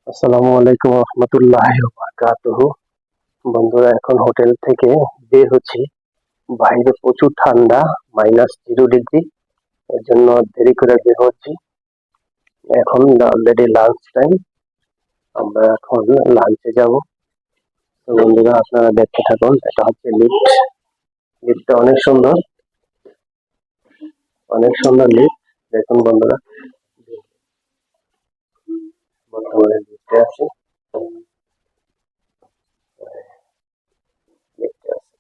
আসসালামু আলাইকুম রহমতুল্লাহি ওয়া বারাকাতুহু। বন্ধুরা, এখন হোটেল থেকে বের হচ্ছি। বাইরে প্রচুর ঠান্ডা, -0 ডিগ্রি। এর জন্য দেরি করে বের হচ্ছি। এখন অলরেডি লাঞ্চ টাইম। আমরা এখন লাঞ্চে যাব। তো বন্ধুরা, আপনারা দেখতে থাকুন। এটা হচ্ছে লিফট। লিফটটা অনেক সুন্দর, অনেক সুন্দর লিফট। দেখুন বন্ধুরা, বর্তমানে লিফটে আছি। লিফটে আছি।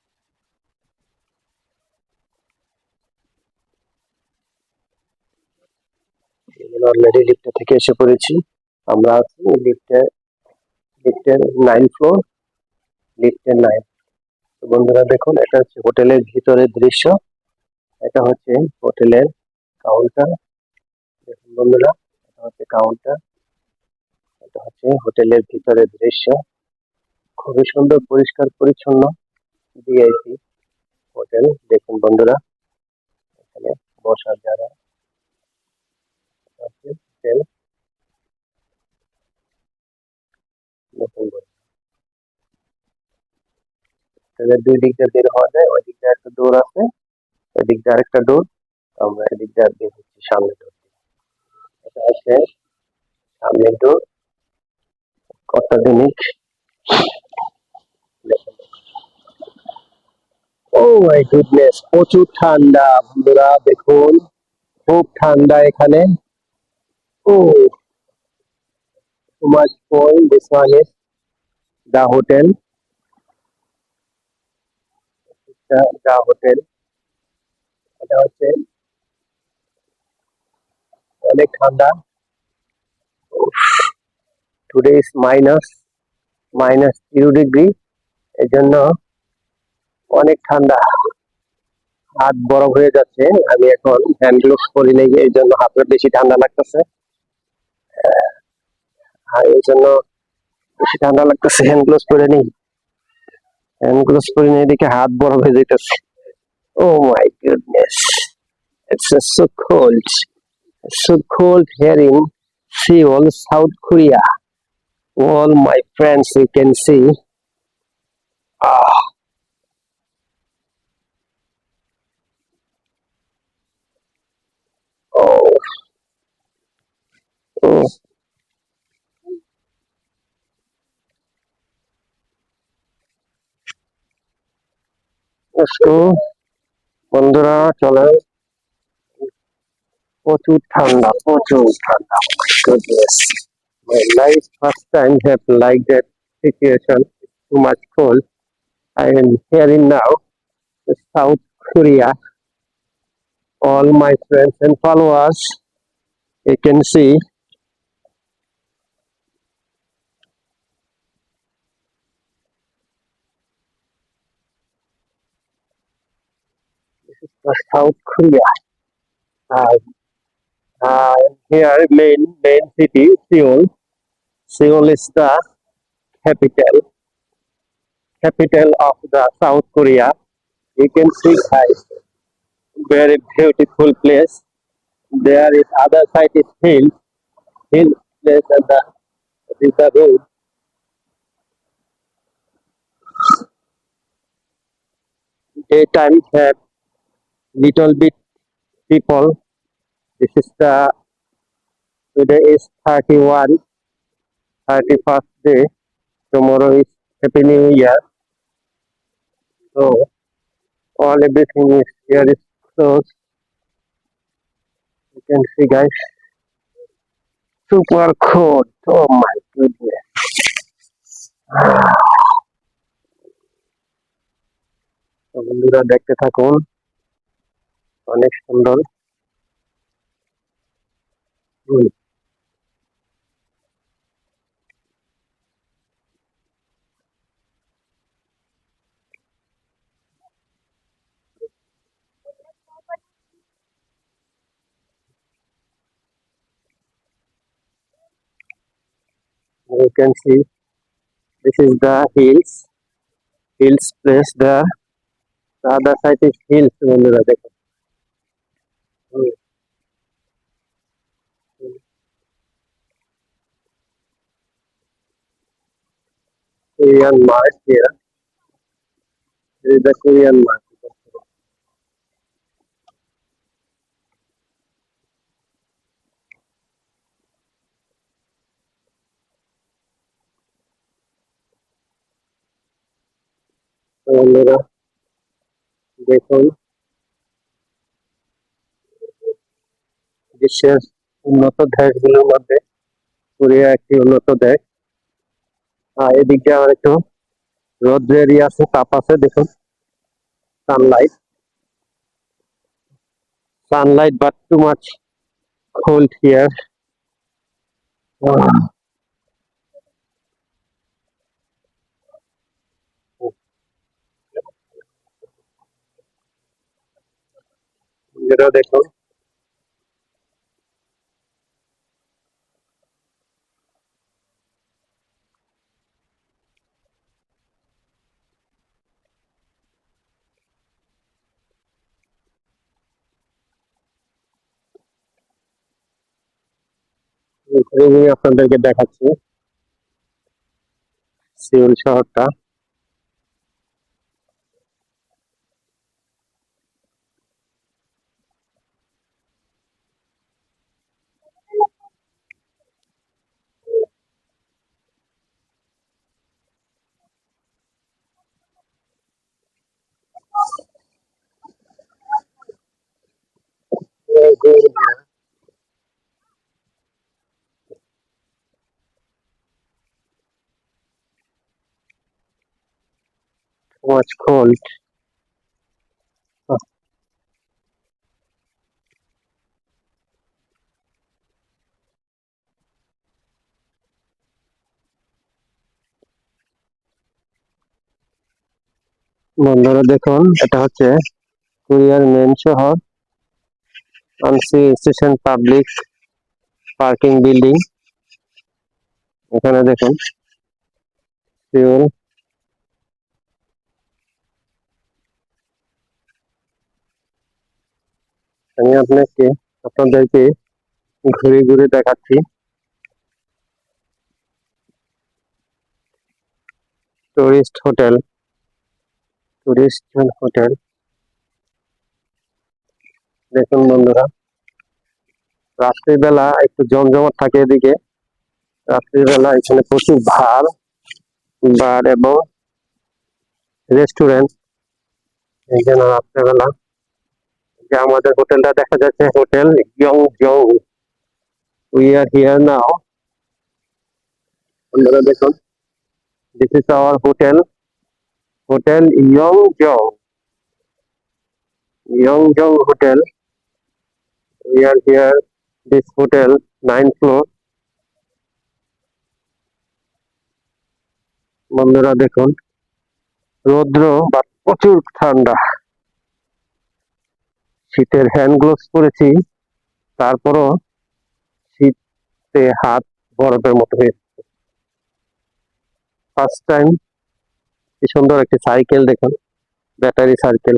অলরেডি লিফটে থেকে এসে পড়েছি। আমরা আছি লিফটের 9 ফ্লোর, লিফটের 9। তো বন্ধুরা দেখুন, এটা হচ্ছে হোটেলের ভিতরের দৃশ্য। এটা হচ্ছে হোটেলের কাউন্টার। দেখুন বন্ধুরা, এটা হচ্ছে কাউন্টার। এটা হচ্ছে হোটেলের ভিতরের দৃশ্য। খুবই সুন্দর, পরিষ্কার পরিচ্ছন্ন ভিআইপি হোটেল। দেখুন বন্ধুরা, এখানে বসার জায়গা আছে। হোটেল। দেখুন বন্ধুরা, হোটেলের দুই দিক দিয়ে বের হওয়া যায়। ওই দিক দিয়ে একটা ডোর আছে, ওই দিক দিয়ে আরেকটা ডোর। আমরা এদিক দিয়ে বের হচ্ছি সামনের ডোর দিয়ে। এটা হচ্ছে সামনের ডোর। অত্যাধুনিক। ও মাই গুডনেস, প্রচুর ঠান্ডা বন্ধুরা, দেখুন খুব ঠান্ডা এখানে। ও, too much cold. This one is the hotel. The hotel. এটা হচ্ছে অনেক ঠান্ডা। Today is -0 degree. এই জন্য অনেক ঠান্ডা, হাত বরফ হয়ে যাচ্ছে। আমি এখন হ্যান্ড গ্লোভস পরি নাই, এই জন্য হাতে বেশি ঠান্ডা লাগতেছে। আর এই জন্য বেশি ঠান্ডা লাগতেছে, হ্যান্ড গ্লোভস পরে নেই। হ্যান্ড গ্লোভস পরে নেই, এদিকে হাত বরফ হয়ে যাইতেছে। Oh my goodness, it's so cold. So cold here in Seoul, South Korea. All my friends, you can see. Ah, oh, oh. Let's go. বন্ধুরা চলে, প্রচুর ঠান্ডা, প্রচুর ঠান্ডা। Oh my goodness. My life first time have like that situation. It's too much cold. I am here in now South Korea. All my friends and followers, you can see. This is the South Korea. Uh, Here main city Seoul. Seoul is the capital of the South Korea. You can see guys, very beautiful place. There is other side is hill place, and the is the road. Daytime have little bit people. This is the today is 31st day. Tomorrow is Happy New Year. So all everything is here is closed. You can see guys, super cold. Oh my goodness. তো বন্ধুরা দেখতে থাকুন, অনেক সুন্দর। You can see this is the hills place there. The other side is hills বন্ধুরা দেখুন। Korean market here. This is the Korean market. তো বন্ধুরা দেখুন বিশ্বের উন্নত দেশগুলোর মধ্যে কোরিয়া একটি উন্নত দেশ। এদিকে আবার একটু রোদ্রের আছে, তাপ আছে, দেখুন Sunlight, but too much cold here. যেটা দেখুন ঘুরে ঘুরে আপনাদেরকে দেখাচ্ছি সিউল শহরটা। Much cold. বন্ধুরা দেখুন এটা হচ্ছে কোরিয়ার মেন শহর, Anshi station public parking building. এখানে দেখুন সিউল। আমি আপনাদেরকে ঘুরে ঘুরে দেখাচ্ছি টুরিস্ট হোটেল। দেখুন বন্ধুরা রাত্রিবেলা একটু জমজমাট থাকে এদিকে। রাত্রিবেলা এখানে প্রচুর বার এবং রেস্টুরেন্ট। এই জন্য রাত্রেবেলা যে আমাদের হোটেলটা দেখা যাচ্ছে hotel young jong. We are here now. আপনারা দেখুন this is our hotel young jong hotel. We are here this hotel 9th floor. বন্ধুরা দেখুন রৌদ্র বা প্রচুর ঠান্ডা। শীতের হ্যান্ড গ্লোভস পরেছি, তারপরও শীতে হাত বরফের মতো হয়ে। ফার্স্ট টাইম কি সুন্দর একটি সাইকেল দেখুন, ব্যাটারি সাইকেল।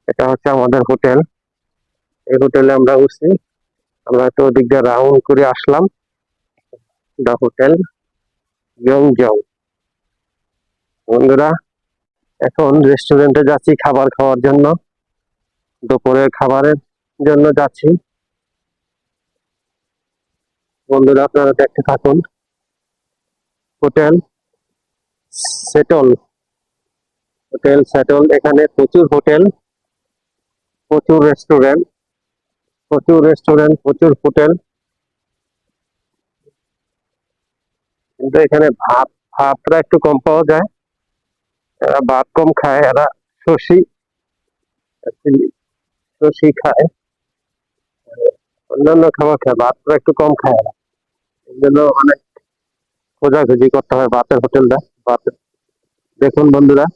এটা হচ্ছে আমাদের হোটেল। এই হোটেলে আমরা উঠছি, আমরা তো ওদিক দিয়ে রাউন্ড করে আসলাম। The hotel ইয়ংজং। বন্ধুরা এখন রেস্টুরেন্টে যাচ্ছি খাবার খাওয়ার জন্য, দুপুরের খাবারের জন্য যাচ্ছি। বন্ধুরা আপনারা দেখতে থাকুন। হোটেল সেটল এখানে প্রচুর প্রচুর হোটেল। কিন্তু এখানে ভাতটা একটু কম পাওয়া যায়। এরা ভাত কম খায়, এরা শশি শশি খায়, অন্যান্য খাবার খায়, ভাতটা একটু কম খায় এরা। এই জন্য অনেক খোঁজাখুঁজি করতে হয় ভাতের হোটেলটা। ভাতের দেখুন বন্ধুরা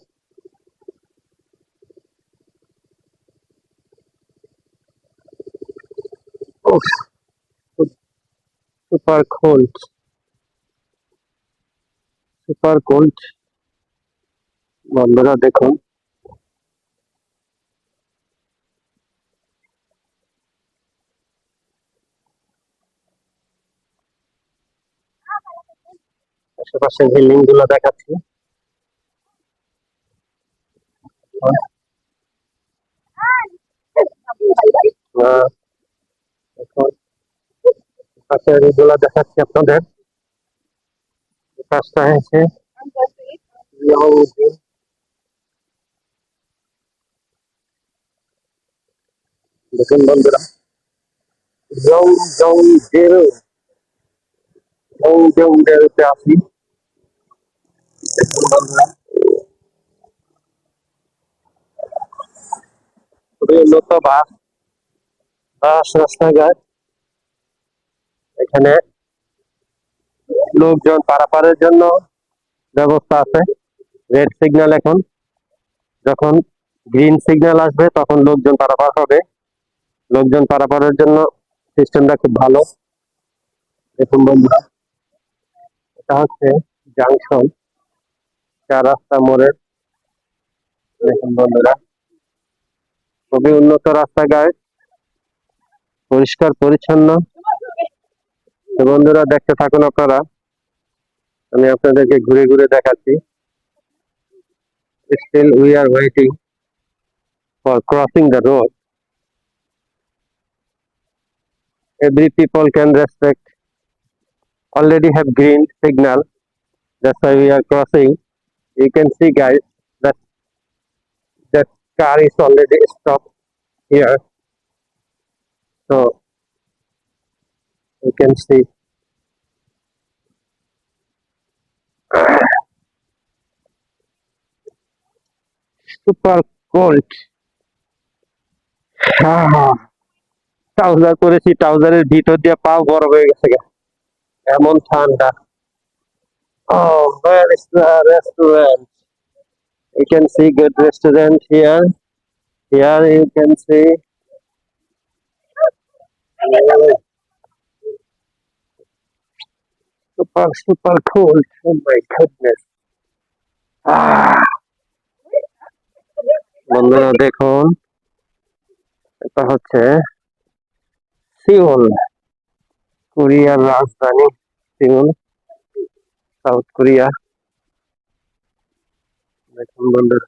সুপার কোল্ড। বন্ধুরা দেখুন আশেপাশে বিল্ডিং গুলো দেখাচ্ছি। আহ, এখন পাশের এগুলো দেখাচ্ছি আপনাদের। কাজটা হয়েছে দেখুন বন্ধুরা, জং জং জেরো জং জং জেরোতে আসি। দেখুন বন্ধুরা, খুবই উন্নত বাস বাস রাস্তাঘাট। এখানে লোকজন পারাপারের জন্য ব্যবস্থা আছে। রেড সিগন্যাল এখন, যখন গ্রিন সিগন্যাল আসবে তখন লোকজন পারাপার হবে। লোকজন পারাপারের জন্য সিস্টেমটা খুব ভালো। দেখুন বন্ধুরা, এটা হচ্ছে জাংশন, চার রাস্তা মোড়ের। দেখুন বন্ধুরা, খুবই উন্নত রাস্তাঘাট, পরিষ্কার পরিচ্ছন্ন। তো বন্ধুরা দেখতে থাকুন আপনারা, আমি আপনাদেরকে ঘুরে ঘুরে দেখাচ্ছি। Still we are waiting for crossing the road. Every people can respect. Already have green signal. That's why we are crossing. You can see, guys, that that car is already stopped here. So you can see. Super cold. Trouser পরেছি, ট্রাউজারের ভিতর দিয়ে পাও বরফ হয়ে গেছে গা। এমন ঠান্ডা। Oh, where is the restaurant? You can see good restaurant here. Here you can see. Super, super cold. Oh my goodness. বন্ধুরা দেখুন, এটা হচ্ছে সিউল, কোরিয়ার রাজধানী সিউল, সাউথ কোরিয়া। দেখুন বন্ধুরা,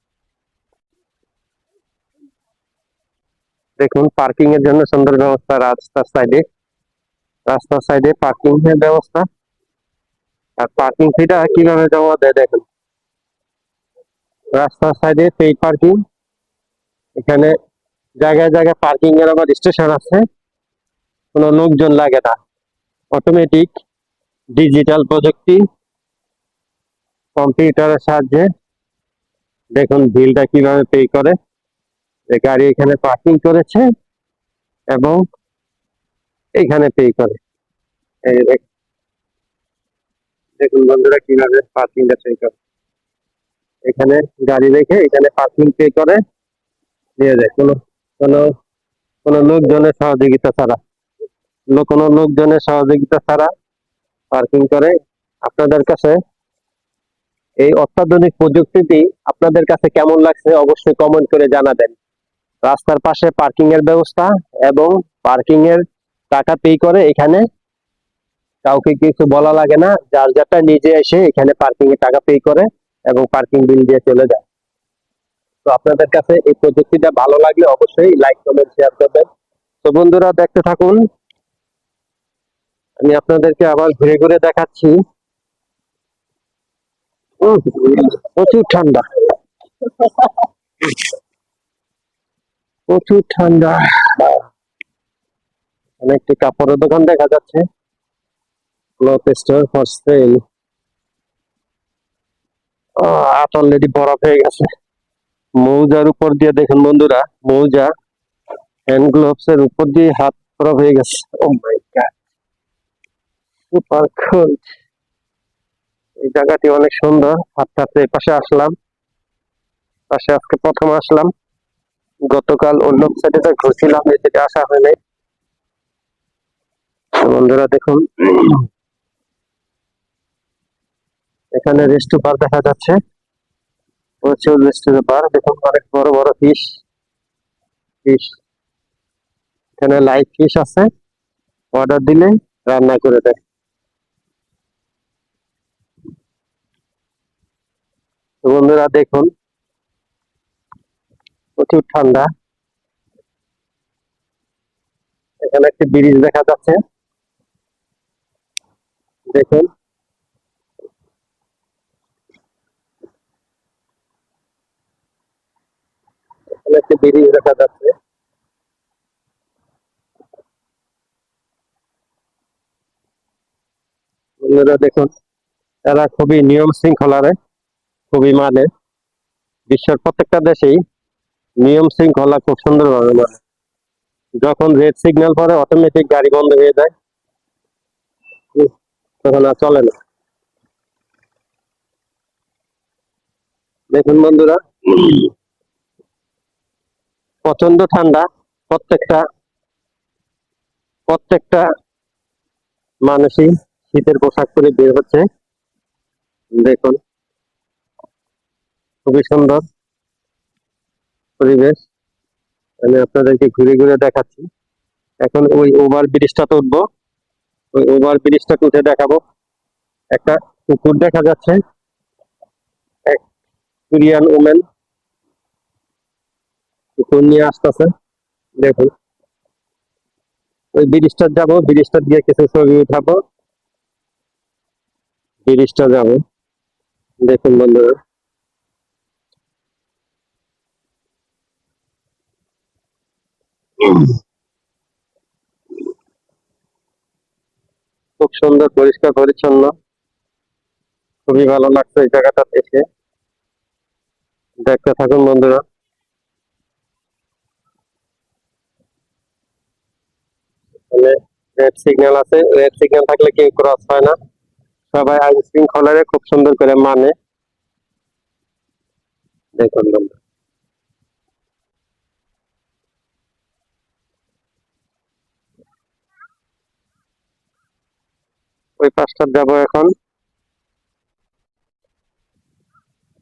দেখুন পার্কিং এর জন্য সুন্দর ব্যবস্থা। রাস্তার সাইডে পার্কিং এর ব্যবস্থা। আর পার্কিং ফিটা কিভাবে জমা দেয় দেখুন। রাস্তার সাইডে পেইড পার্কিং। এখানে জায়গায় জায়গায় পার্কিং এর আবার স্টেশন আছে, কোনো লোকজন লাগে না। অটোমেটিক ডিজিটাল প্রযুক্তি, কম্পিউটারের সাহায্যে দেখুন বিলটা কিভাবে পে করে। যে গাড়ি এখানে পার্কিং করেছে এবং এখানে পে করে। এই দেখুন বন্ধুরা কিভাবে পার্কিংটা পে করে। এখানে গাড়ি রেখে এখানে পার্কিং পে করে দিয়ে দেয়, কোনো কোনো কোনো লোকজনের সহযোগিতা ছাড়া। কোনো লোকজনের সহযোগিতা ছাড়া পার্কিং করে। আপনাদের কাছে এই অত্যাধুনিক প্রযুক্তিটি আপনাদের কাছে কেমন লাগছে অবশ্যই কমেন্ট করে জানাবেন। রাস্তার পাশে পার্কিং এর ব্যবস্থা এবং পার্কিং এর টাকা পে করে এখানে কাউকে কিছু বলা লাগে না, যার যারটা নিজে এসে এখানে পার্কিং এর টাকা পে করে এবং পার্কিং বিল দিয়ে চলে যায়। তো আপনাদের কাছে এই প্রযুক্তিটা ভালো লাগলে অবশ্যই লাইক কমেন্ট শেয়ার করবেন। তো বন্ধুরা দেখতে থাকুন, আমি আপনাদেরকে আবার ঘুরে ঘুরে দেখাচ্ছি। প্রচুর ঠান্ডা, প্রচুর ঠান্ডা। অনেকটি কাপড়ের দোকান দেখা যাচ্ছে, ক্লথ স্টোর ফর সেল। হাত অলরেডি বরফ হয়ে গেছে। মৌজার উপর দিয়ে দেখুন বন্ধুরা, মৌজা হ্যান্ড গ্লোভস এর উপর দিয়ে হাত বরফ হয়ে গেছে। ও মাই গড, সুপার কোল্ড। এই জায়গাটি অনেক সুন্দর। হাঁটতে হাঁটতে এই পাশে আসলাম, পাশে আজকে প্রথম আসলাম। গতকাল অন্য সাইডে ঘুরছিলাম, এই সাইডে আসা হয় নাই। বন্ধুরা দেখুন, এখানে রেস্টু বার দেখা যাচ্ছে, প্রচুর রেস্টু বার। দেখুন অনেক বড় বড় ফিশ ফিশ এখানে লাইভ ফিশ আছে, অর্ডার দিলে রান্না করে দেয়। তো বন্ধুরা দেখুন প্রচুর ঠান্ডা। এখানে একটি ব্রিজ দেখা যাচ্ছে, দেখুন। এখানে একটি ব্রিজ দেখা যাচ্ছে। বন্ধুরা দেখুন, এরা খুবই নিয়ম শৃঙ্খলারে খুবই মানে। বিশ্বের প্রত্যেকটা দেশেই নিয়ম শৃঙ্খলা খুব সুন্দরভাবে মানে। যখন রেড সিগন্যাল পরে অটোমেটিক গাড়ি বন্ধ হয়ে যায়, তখন আর চলে না। দেখুন বন্ধুরা, প্রচন্ড ঠান্ডা। প্রত্যেকটা প্রত্যেকটা মানুষই শীতের পোশাক পরে বের হচ্ছে। দেখুন খুবই সুন্দর পরিবেশ। আমি আপনাদেরকে ঘুরে ঘুরে দেখাচ্ছি। এখন ওই ওভার ব্রিজটাতে উঠবো, ওই ওভার ব্রিজটাতে উঠে দেখাবো। একটা কুকুর দেখা যাচ্ছে, এক কোরিয়ান ওমেন কুকুর নিয়ে আসতেছে। দেখুন ওই ব্রিজটা যাবো, ব্রিজটা দিয়ে কিছু ছবি উঠাবো, ব্রিজটা যাবো। দেখুন বন্ধুরা, খুব সুন্দর পরিষ্কার পরিচ্ছন্ন। খুবই ভালো লাগছে এই জায়গাটা এসে। দেখতে থাকুন বন্ধুরা। মানে রেড সিগন্যাল আছে, রেড সিগন্যাল থাকলে কেউ ক্রস হয় না। সবাই আইন শৃঙ্খলারে খুব সুন্দর করে মানে। দেখুন বন্ধু, ওই পাশটা যাবো এখন।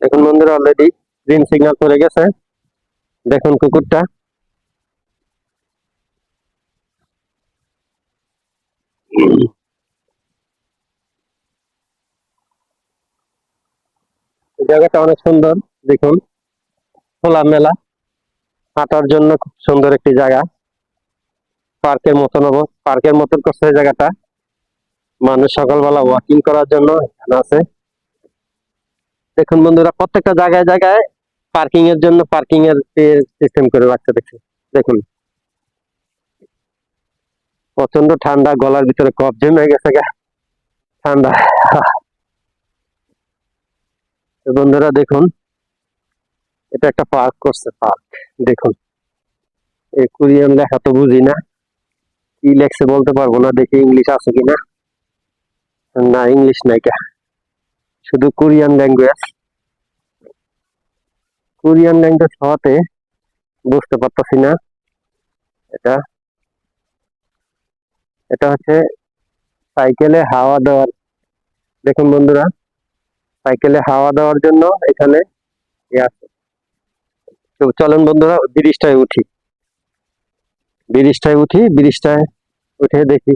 দেখুন বন্ধুরা, অলরেডি গ্রিন সিগন্যাল পড়ে গেছে। দেখুন কুকুরটা। এই জায়গাটা অনেক সুন্দর। দেখুন খোলামেলা, হাঁটার জন্য খুব সুন্দর একটি জায়গা। পার্কের মতন করছে এই জায়গাটা। মানুষ সকালবেলা ওয়াকিং করার জন্য এখানে আছে। দেখুন বন্ধুরা, প্রত্যেকটা জায়গায় জায়গায় পার্কিং এর জন্য পার্কিং এর সিস্টেম করে রাখছে। দেখুন দেখুন, প্রচন্ড ঠান্ডা, গলার ভিতরে কফ জমে গেছে গা, ঠান্ডা। তো বন্ধুরা দেখুন, এটা একটা পার্ক করছে, পার্ক। দেখুন এই কোরিয়ান লেখা তো বুঝি না, কি লেখছে বলতে পারবো না। দেখি ইংলিশ আছে কিনা। না, ইংলিশ নাই কা, শুধু কোরিয়ান ল্যাঙ্গুয়েজ। কোরিয়ান ল্যাঙ্গুয়েজ হওয়াতে বুঝতে পারতাছি না। এটা এটা হচ্ছে সাইকেলে হাওয়া দেওয়ার। দেখুন বন্ধুরা, সাইকেলে হাওয়া দেওয়ার জন্য এখানে ইয়ে আছে। তো চলেন বন্ধুরা, ব্রিজটায় উঠে দেখি।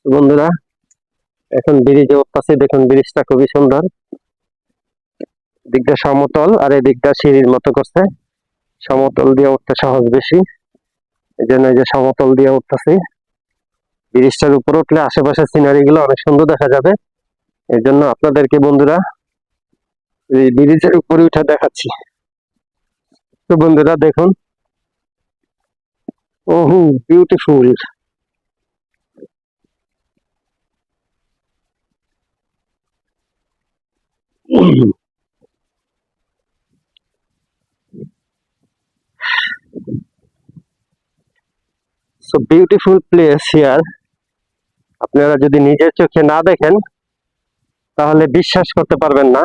তো বন্ধুরা, এখন ব্রিজে উঠতেছি। দেখুন ব্রিজটা খুবই সুন্দর। দিকটা সমতল আর এই দিকটা সিঁড়ির মতো করছে। সমতল দিয়ে উঠতে সহজ বেশি, এই জন্য এই যে সমতল দিয়ে উঠতেছি। ব্রিজটার উপরে উঠলে আশেপাশের সিনারি গুলো অনেক সুন্দর দেখা যাবে। এই জন্য আপনাদেরকে বন্ধুরা এই ব্রিজের উপরে উঠে দেখাচ্ছি। তো বন্ধুরা দেখুন, ওহু beautiful. So beautiful place here. আপনারা যদি নিজের চোখে না দেখেন তাহলে বিশ্বাস করতে পারবেন না,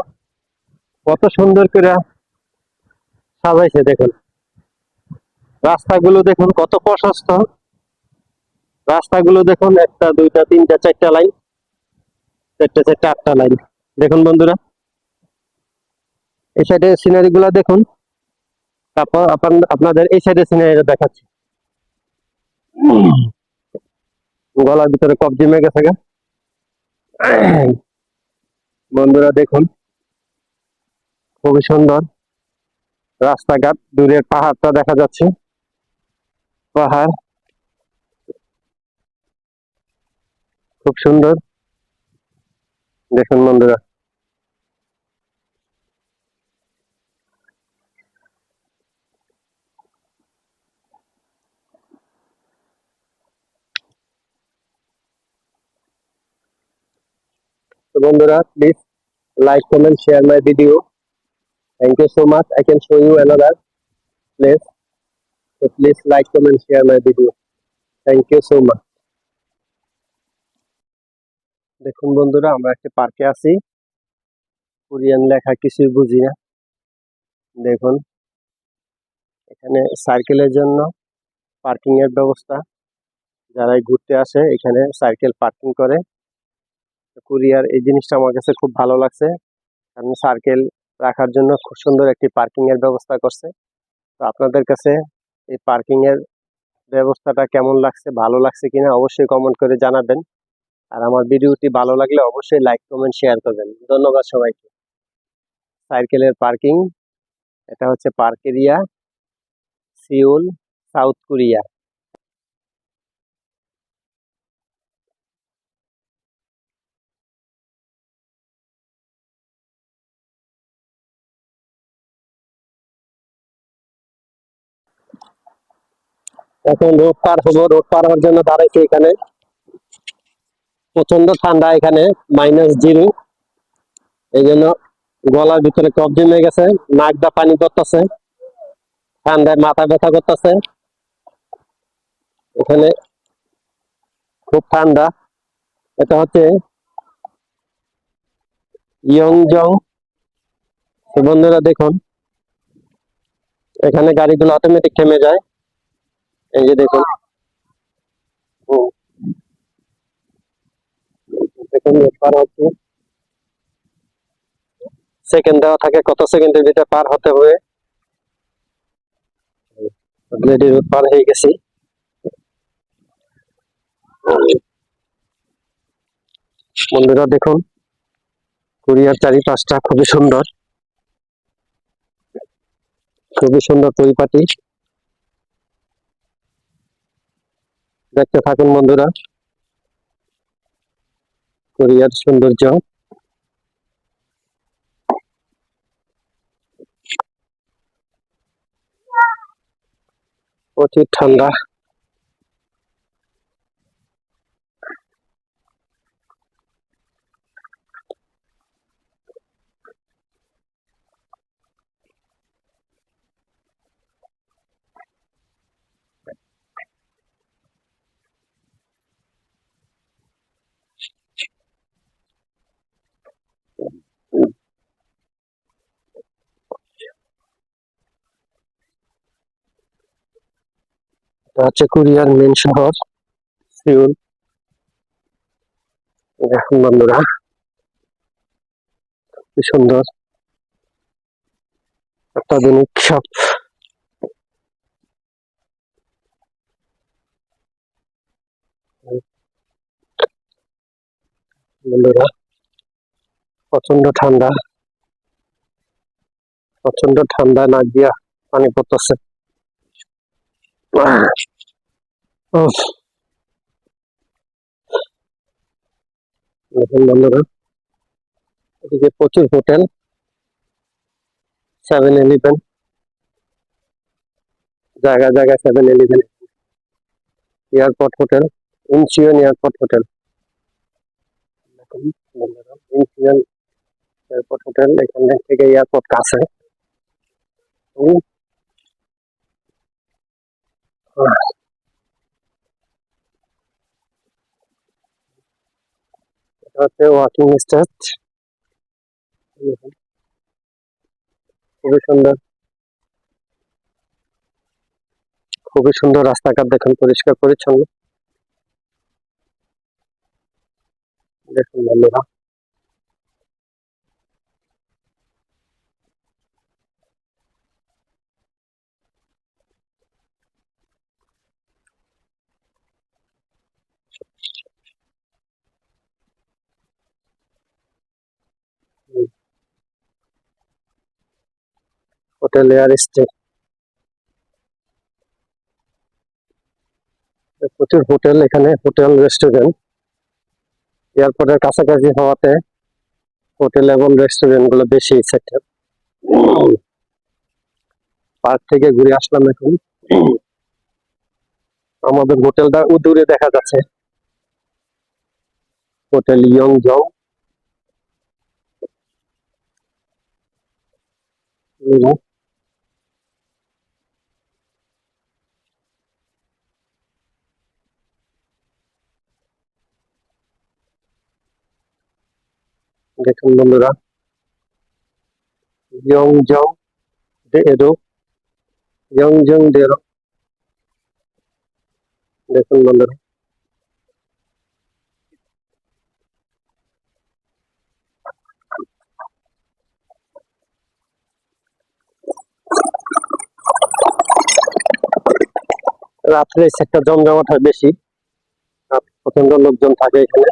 কত সুন্দর করে সাজাইছে। দেখুন রাস্তাগুলো দেখুন কত প্রশস্ত। রাস্তাগুলো দেখুন, একটা দুইটা তিনটা চারটা লাইন, চারটা চারটা আটটা লাইন। দেখুন বন্ধুরা, এই সাইডের সিনারি গুলা দেখুন। তারপর আপনাদের এই সাইডের সিনারি দেখাচ্ছি। গলার ভিতরে কফ জমে গেছে গা। বন্ধুরা দেখুন, খুবই সুন্দর রাস্তাঘাট, দূরের পাহাড়টা দেখা যাচ্ছে। পাহাড় খুব সুন্দর, দেখুন বন্ধুরা। তো বন্ধুরা, please like, comment, share my video. Thank you so much. I can show you another place. So please like, comment, share my video. Thank you so much. দেখুন বন্ধুরা, আমরা একটা পার্কে আছি। কোরিয়ান লেখা কিছুই বুঝি না। দেখুন, এখানে সাইকেলের জন্য পার্কিং এর ব্যবস্থা। যারাই ঘুরতে আসে এখানে সাইকেল পার্কিং করে। কোরিয়ার এই জিনিসটা আমার কাছে খুব ভালো লাগছে, কারণ সাইকেল রাখার জন্য খুব সুন্দর একটি পার্কিং এর ব্যবস্থা করছে। তো আপনাদের কাছে এই পার্কিং এর ব্যবস্থাটা কেমন লাগছে, ভালো লাগছে কিনা অবশ্যই কমেন্ট করে জানাবেন। আর আমার ভিডিওটি ভালো লাগলে অবশ্যই লাইক, কমেন্ট, শেয়ার করবেন। ধন্যবাদ সবাইকে। সাইকেলের পার্কিং, এটা হচ্ছে park area, Seoul, South Korea. এখন রোড পার হবো, রোড পার হওয়ার জন্য দাঁড়াইছি এখানে। প্রচন্ড ঠান্ডা এখানে, -0। এই জন্য গলার ভিতরে কফ জমে গেছে, নাক দা পানি পড়তেছে, ঠান্ডায় মাথা ব্যথা করতেছে। এখানে খুব ঠান্ডা। এটা হচ্ছে ইয়ংজং। তো বন্ধুরা দেখুন, এখানে গাড়িগুলো অটোমেটিক থেমে যায়। এই যে দেখুন, হুম, দেখুন পার হচ্ছে, সেকেন্ড দেওয়া থাকে, কত সেকেন্ডের ভিতরে পার হতে হবে। অলরেডি পার হয়ে গেছি। বন্ধুরা দেখুন, কোরিয়ার চারিপাশটা খুবই সুন্দর, খুবই সুন্দর পরিপাটি। দেখতে থাকুন বন্ধুরা কোরিয়ার সৌন্দর্য। প্রচুর ঠান্ডা। এটা হচ্ছে কোরিয়ার মেন শহর সিউল। দেখুন বন্ধুরা, কি সুন্দর, অত্যাধুনিক সব। বন্ধুরা প্রচন্ড ঠান্ডা, প্রচন্ড ঠান্ডা, নাক দিয়া পানি পড়তেছে। দেখুন বন্ধুরা, এদিকে প্রচুর হোটেল, 7-Eleven, জায়গায় জায়গায় 7-Eleven। Airport hotel, Incheon airport hotel. দেখুন বন্ধুরা, ইনচিয়ন এয়ারপোর্ট হোটেল, এখান থেকে এয়ারপোর্ট কাছে। এটা হচ্ছে ওয়াকিং স্টেজ। খুবই সুন্দর, খুবই সুন্দর রাস্তাঘাট দেখুন, পরিষ্কার পরিচ্ছন্ন। দেখুন বন্ধুরা, হোটেল এয়ার স্টে, প্রচুর হোটেল এখানে, হোটেল রেস্টুরেন্ট এয়ারপোর্টের কাছাকাছি হওয়াতে হোটেল এবং রেস্টুরেন্ট গুলো বেশি সেক্টর। পার্ক থেকে ঘুরে আসলাম এখন। আমাদের হোটেলটা দূরে দেখা যাচ্ছে, হোটেল ইয়ংজং। দেখুন বন্ধুরা, ইয়ংজং ডেরো, ইয়ংজং ডেরো। দেখুন বন্ধুরা, রাত্রে সেক্টর জমজমাট হয় বেশি, প্রচন্ড লোকজন থাকে এখানে।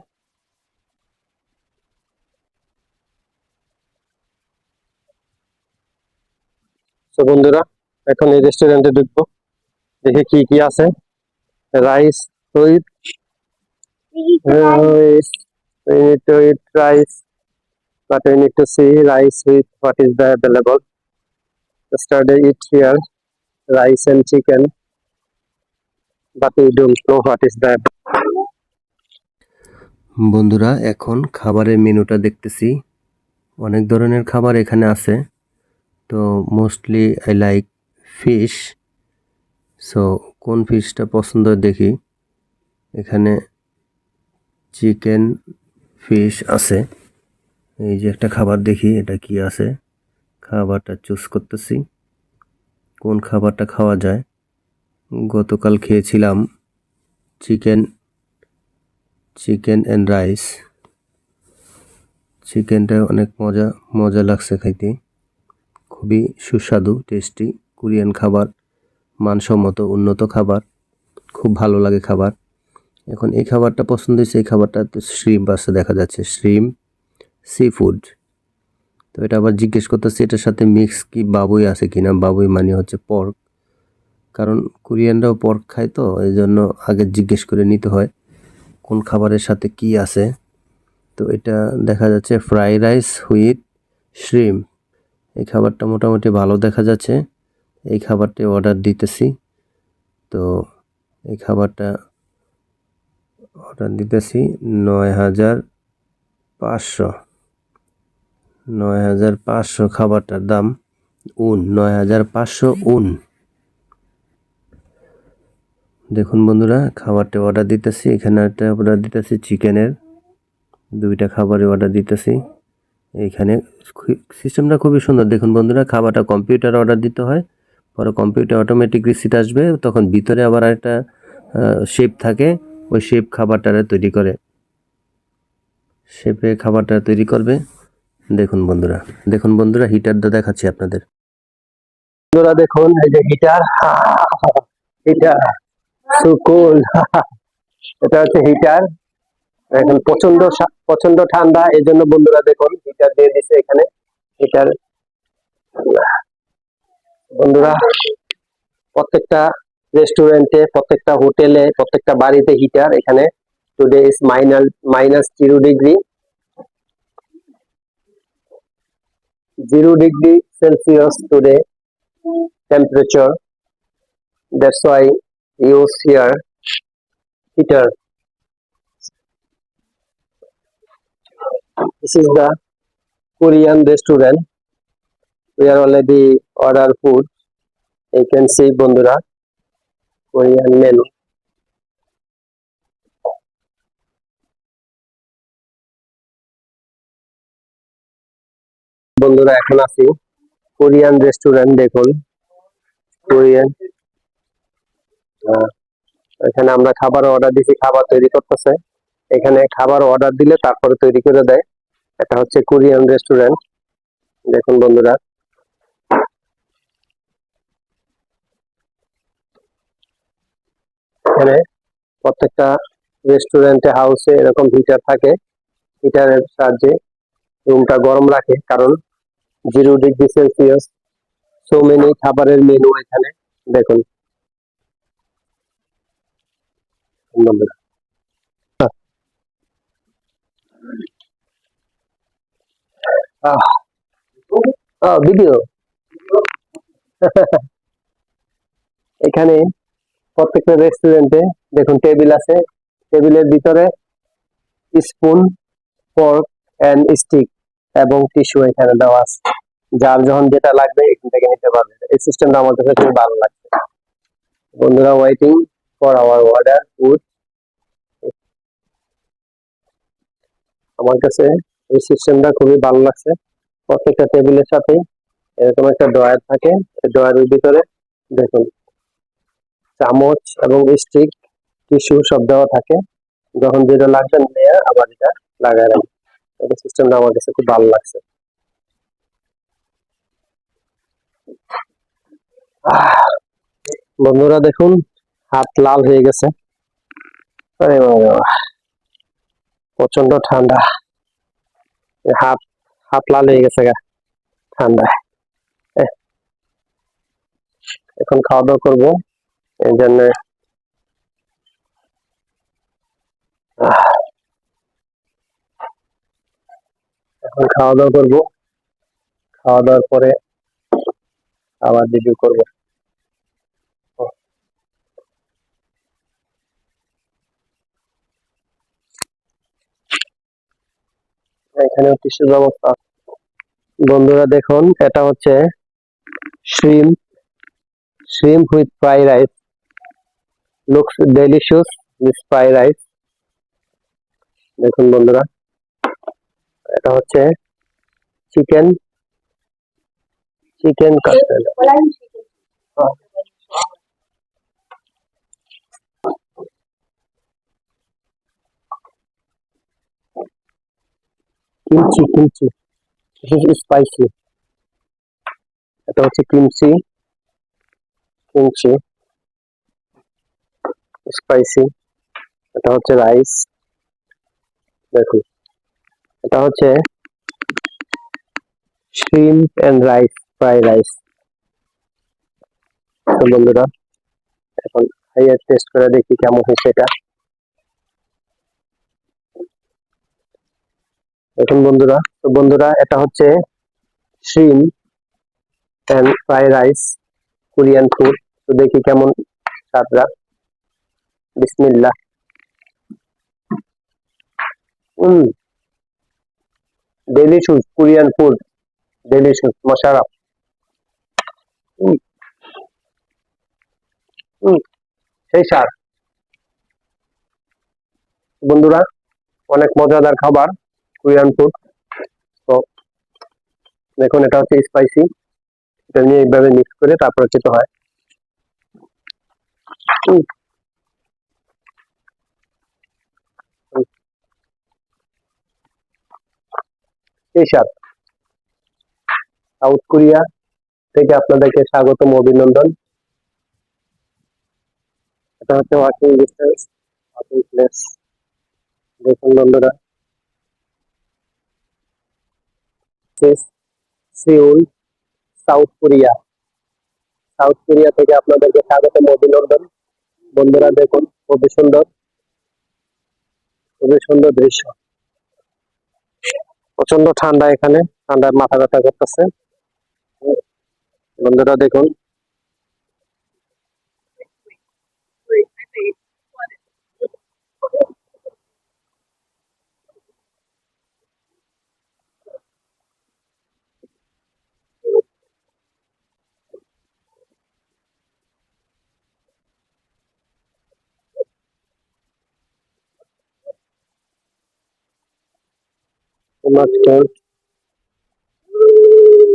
তো বন্ধুরা, এখন এই রেস্টুরেন্টে ঢুকবো, দেখে কি কি আছে। Rice with we need to eat rice, but we need to see rice with what is the available. Yesterday eat here rice and chicken, but we don't know what is that. বন্ধুরা, এখন খাবারের মেনুটা দেখতেছি। অনেক ধরনের খাবার এখানে আছে, তো mostly I like fish. So কোন ফিশটা পছন্দ দেখি। এখানে চিকেন ফিশ আছে। এই যে একটা খাবার দেখি, এটা কি আছে, খাবারটা চুজ করতেছি কোন খাবারটা খাওয়া যায়। গতকাল খেয়েছিলাম চিকেন অ্যান্ড রাইস। চিকেনটা অনেক মজা লাগছে খাইতে, খুবই সুস্বাদু, টেস্টি কোরিয়ান খাবার, মানসম্মত উন্নত খাবার, খুব ভালো লাগে খাবার। এখন এই খাবারটা পছন্দ হয়েছে, এই খাবারটা শ্রিম্প আছে দেখা যাচ্ছে, শ্রিম্প সি ফুড। তো এটা আবার জিজ্ঞেস করতেছি এটার সাথে মিক্স কি বাবুই আছে কিনা। বাবুই মানে হচ্ছে পর্ক, কারণ কোরিয়ানরাও পর্ক খায়, তো এই জন্য আগে জিজ্ঞেস করে নিতে হয় কোন খাবারের সাথে কি আছে। তো এটা দেখা যাচ্ছে ফ্রাই রাইস উইথ শ্রিম্প। এই খাবারটা মোটামুটি ভালো দেখা যাচ্ছে, এই খাবারটা অর্ডার দিতেছি। তো এই খাবারটা অর্ডার দিতেছি ৯,৫০০ খাবারটার দাম ৯,৫০০ উন। দেখুন বন্ধুরা, খাবারটা অর্ডার দিতেছি। এখানে একটা অর্ডার দিতেছি চিকেনের, দুইটা খাবারের অর্ডার দিতেছি। এইখানে সিস্টেমটা খুবই সুন্দর। দেখুন বন্ধুরা, খাবারটা কম্পিউটার অর্ডার দিতে হয়, পরে কম্পিউটার অটোমেটিক রিসিট আসবে, তখন ভিতরে আবার একটা শেপ থাকে, ওই শেপ খাবারটা তৈরি করে, শেপে খাবারটা তৈরি করবে। দেখুন বন্ধুরা হিটারটা দেখাচ্ছি আপনাদের। বন্ধুরা দেখুন, এই যে হিটার, হিটার সুকুল। এটা হচ্ছে হিটার। এখন প্রচন্ড ঠান্ডা, এই জন্য বন্ধুরা দেখুন হিটার দিয়ে দিচ্ছে এখানে। হিটার বন্ধুরা, প্রত্যেকটা রেস্টুরেন্টে, প্রত্যেকটা হোটেলে, প্রত্যেকটা বাড়িতে হিটার। এখানে today is -0 degree, 0 degree Celsius today temperature. That's why use here heater. This is the Korean restaurant. We are already order food. You can see বন্ধুরা Korean menu. বন্ধুরা এখন আছি কোরিয়ান রেস্টুরেন্ট। দেখুন কোরিয়ান, এখানে আমরা খাবার order দিছি, খাবার তৈরি করতেছে। এখানে খাবার অর্ডার দিলে তারপরে তৈরি করে দেয়। এটা হচ্ছে কোরিয়ান রেস্টুরেন্ট। দেখুন বন্ধুরা, এখানে প্রত্যেকটা রেস্টুরেন্টে, হাউসে এরকম হিটার থাকে। হিটারের সাহায্যে রুমটা গরম রাখে, কারণ 0 ডিগ্রি সেলসিয়াস সো মেনি খাবারের মেনু এখানে দেখুন বন্ধুরা। ভিডিও এখানে প্রত্যেকটা রেস্টুরেন্টে দেখুন টেবিল আছে, টেবিলের ভিতরে স্পুন, ফর্ক এন্ড স্টিক এবং টিস্যু এখানে দেওয়া আছে। যার যখন যেটা লাগবে এখান থেকে নিতে পারবে। এই সিস্টেমটা আমার কাছে খুব ভালো লাগছে। বন্ধুরা waiting for our order food. আমার কাছে এই সিস্টেমটা খুবই ভালো লাগছে। প্রত্যেকটা টেবিলের সাথে এরকম একটা ড্রয়ার থাকে, ড্রয়ারের ভিতরে দেখুন চামচ এবং স্টিক, টিস্যু সব দেওয়া থাকে। যখন যেটা লাগবে নিয়ে আবার এটা লাগাই রাখবে। এই সিস্টেমটা আমার কাছে খুব ভালো লাগছে। বন্ধুরা দেখুন হাত লাল হয়ে গেছে। আরে বাবা, প্রচন্ড ঠান্ডা, হাত হাত লাল হয়ে গেছে গা ঠান্ডায়। এহ, এখন খাওয়া দাওয়া করবো, এই জন্য এখন খাওয়া দাওয়া করবো। খাওয়া দাওয়ার পরে আবার ভিডিও করবো। এখানে টিস্যুর ব্যবস্থা আছে। বন্ধুরা দেখুন এটা হচ্ছে shrimp, shrimp with fry rice, looks delicious with fry rice. দেখুন বন্ধুরা এটা হচ্ছে chicken, chicken cutlet. Kimchi, kimchi spicy. এটা হচ্ছে কিমচি, কিমচি স্পাইসি। এটা হচ্ছে রাইস দেখুন, এটা হচ্ছে shrimp and rice, fry rice. তো বন্ধুরা এখন খাইয়ে টেস্ট করে দেখি কেমন হয়েছে এটা। দেখুন বন্ধুরা, তো বন্ধুরা এটা হচ্ছে shrimp and fry rice, Korean food. তো দেখি কেমন স্বাদটা। বিসমিল্লাহ। ডেলিশিয়াস কোরিয়ান ফুড, ডেলিশিয়াস মশারা। সেই স্বাদ বন্ধুরা, অনেক মজাদার খাবার কোরিয়ান ফুড। তো দেখুন এটা হচ্ছে স্পাইসি, এটা নিয়ে এইভাবে মিক্স করে তারপরে খেতে হয়। উম, উম, সেই স্বাদ। সাউথ কোরিয়া থেকে আপনাদেরকে স্বাগতম, অভিনন্দন। এটা হচ্ছে ওয়াকিং ডিস্টেন্স, ওয়াকিং প্লেস। দেখুন বন্ধুরা Seoul, South Korea. South Korea থেকে আপনাদেরকে স্বাগতম, অভিনন্দন। বন্ধুরা দেখুন খুবই সুন্দর, খুবই সুন্দর দৃশ্য। প্রচন্ড ঠান্ডা এখানে, ঠান্ডায় মাথা ব্যথা করতেছে। বন্ধুরা দেখুন so much cold,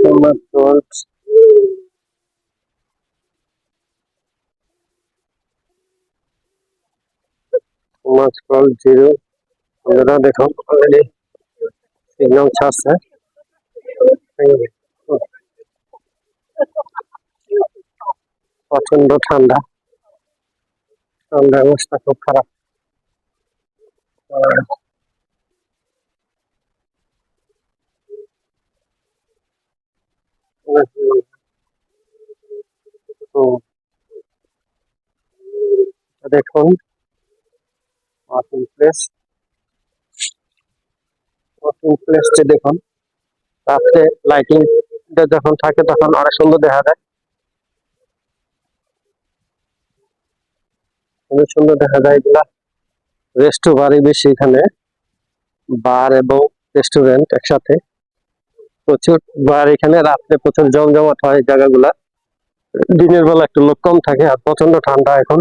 so much cold. So much cold, zero। বন্ধুরা দেখুন অলরেডি সিগন্যাল ছাড়ছে। প্রচন্ড ঠান্ডা, ঠান্ডার অবস্থা খুব খারাপ। তো দেখুন ওয়াকিং প্লেস, ওয়াকিং প্লেসটি দেখুন রাত্রে লাইটিং যখন থাকে তখন অনেক সুন্দর দেখা যায়, অনেক সুন্দর দেখা যায়। এগুলা রেস্টুরেন্ট বেশি এখানে, বার এবং রেস্টুরেন্ট একসাথে, প্রচুর বার এখানে। রাত্রে প্রচুর জমজমাট হয় জায়গাগুলা, দিনের বেলা একটু লোক কম থাকে আর প্রচন্ড ঠান্ডা এখন,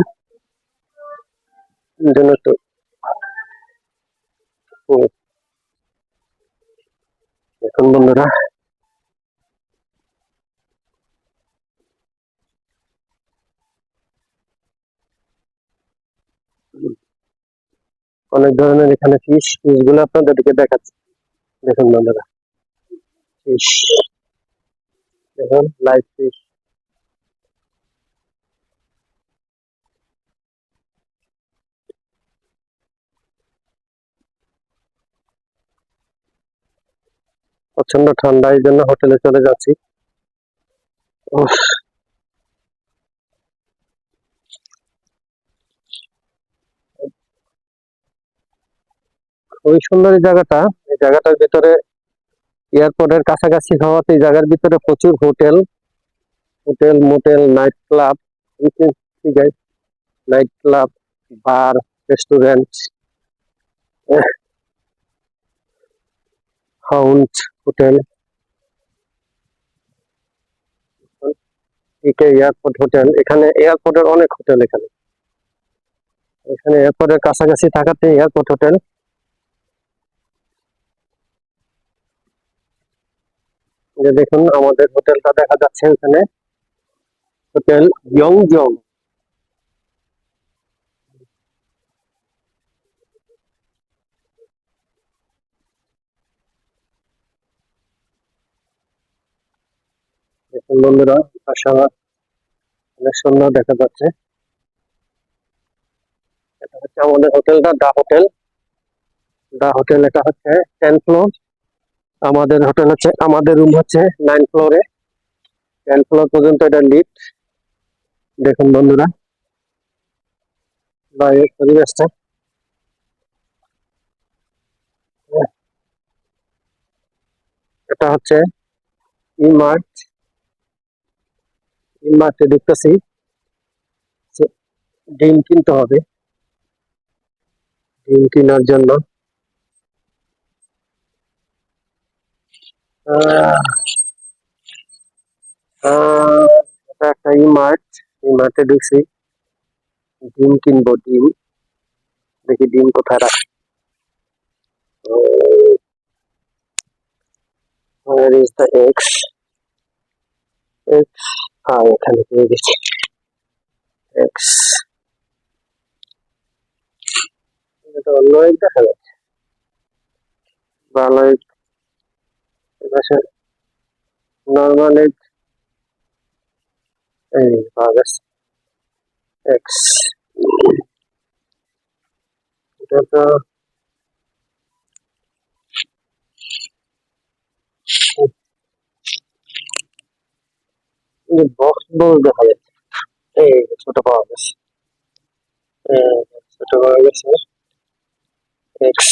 এই জন্য একটু এখন বন্ধুরা অনেক ধরনের এখানে ফিশ গুলো আপনাদেরকে দেখাচ্ছি। দেখুন বন্ধুরা ফিশ, দেখুন লাইভ ফিশ। প্রচন্ড ঠান্ডা, এই জন্য হোটেলে চলে যাচ্ছি। উফ, খুবই সুন্দর এই জায়গাটা। এই জায়গাটার ভিতরে এয়ারপোর্টের কাছাকাছি হওয়াতে এই জায়গার ভিতরে প্রচুর hotel, motel, night club, night club, bar, restaurant, হাউন্ট হোটেল, এয়ারপোর্ট হোটেল। এখানে এয়ারপোর্টের অনেক হোটেল, এখানে এখানে এয়ারপোর্টের কাছাকাছি থাকাতে এয়ারপোর্ট হোটেল। যে দেখুন আমাদের হোটেলটা দেখা যাচ্ছে এখানে, হোটেল ইয়ংজং। দেখুন বন্ধুরা বাসা অনেক সুন্দর দেখা যাচ্ছে। এটা হচ্ছে আমাদের হোটেলটা, দা হোটেল। এটা হচ্ছে 10 ফ্লোর। আমাদের হোটেল হচ্ছে, আমাদের রুম হচ্ছে 9 ফ্লোরে, 10 ফ্লোর পর্যন্ত এটা লিফট। দেখুন বন্ধুরা বাইরের পরিবেশটা, এটা হচ্ছে ইমার্ট। ইমার্টে দেখতেছি যে ডিম কিনতে হবে, ডিম কেনার জন্য আহ, এটা একটা ইমার্ট। ইমার্টে ঢুকছি, ডিম কিনবো, ডিম। দেখি ডিম কোথায় রাখ, where is the eggs? Eggs, এখানে পেয়ে গেছি eggs। এটা অন্য egg দেখা যাচ্ছে, ভালো egg, এপাশে নর্মাল egg। এই পাওয়া গেছে eggs। এটা তো বক্স বক্স দেখা যাচ্ছে। এই যে ছোট পাওয়া গেছে, ছোট পাওয়া গেছে eggs।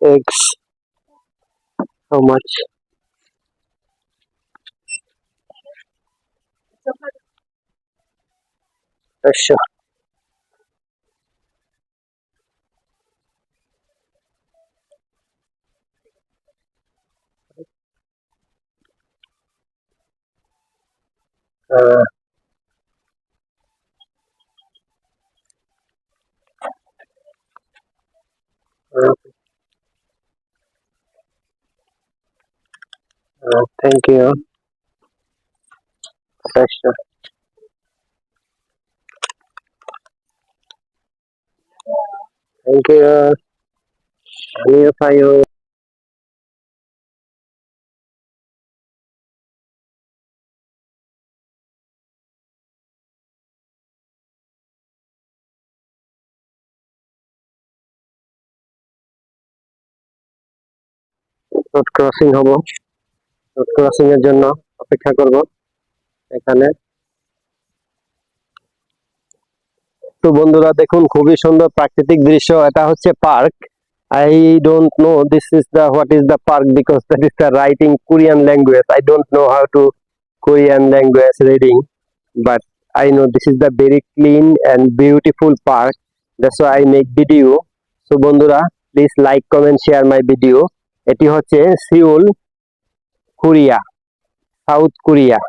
Eggs, how much? Sure. Uh, thank you. Sure. Thank you. Amin tayo. Road crossing হব, রোড ক্রসিং এর জন্য অপেক্ষা করব এখানে। তো বন্ধুরা দেখুন, খুবই সুন্দর প্রাকৃতিক দৃশ্য। এটা হচ্ছে park. I don't know this is the what is the park because that is the writing Korean language. I don't know how to Korean language reading, but I know this is the very clean and beautiful park. That's why I make video. So বন্ধুরা please like, comment, share my video. এটি হচ্ছে Seoul, Korea, south Korea.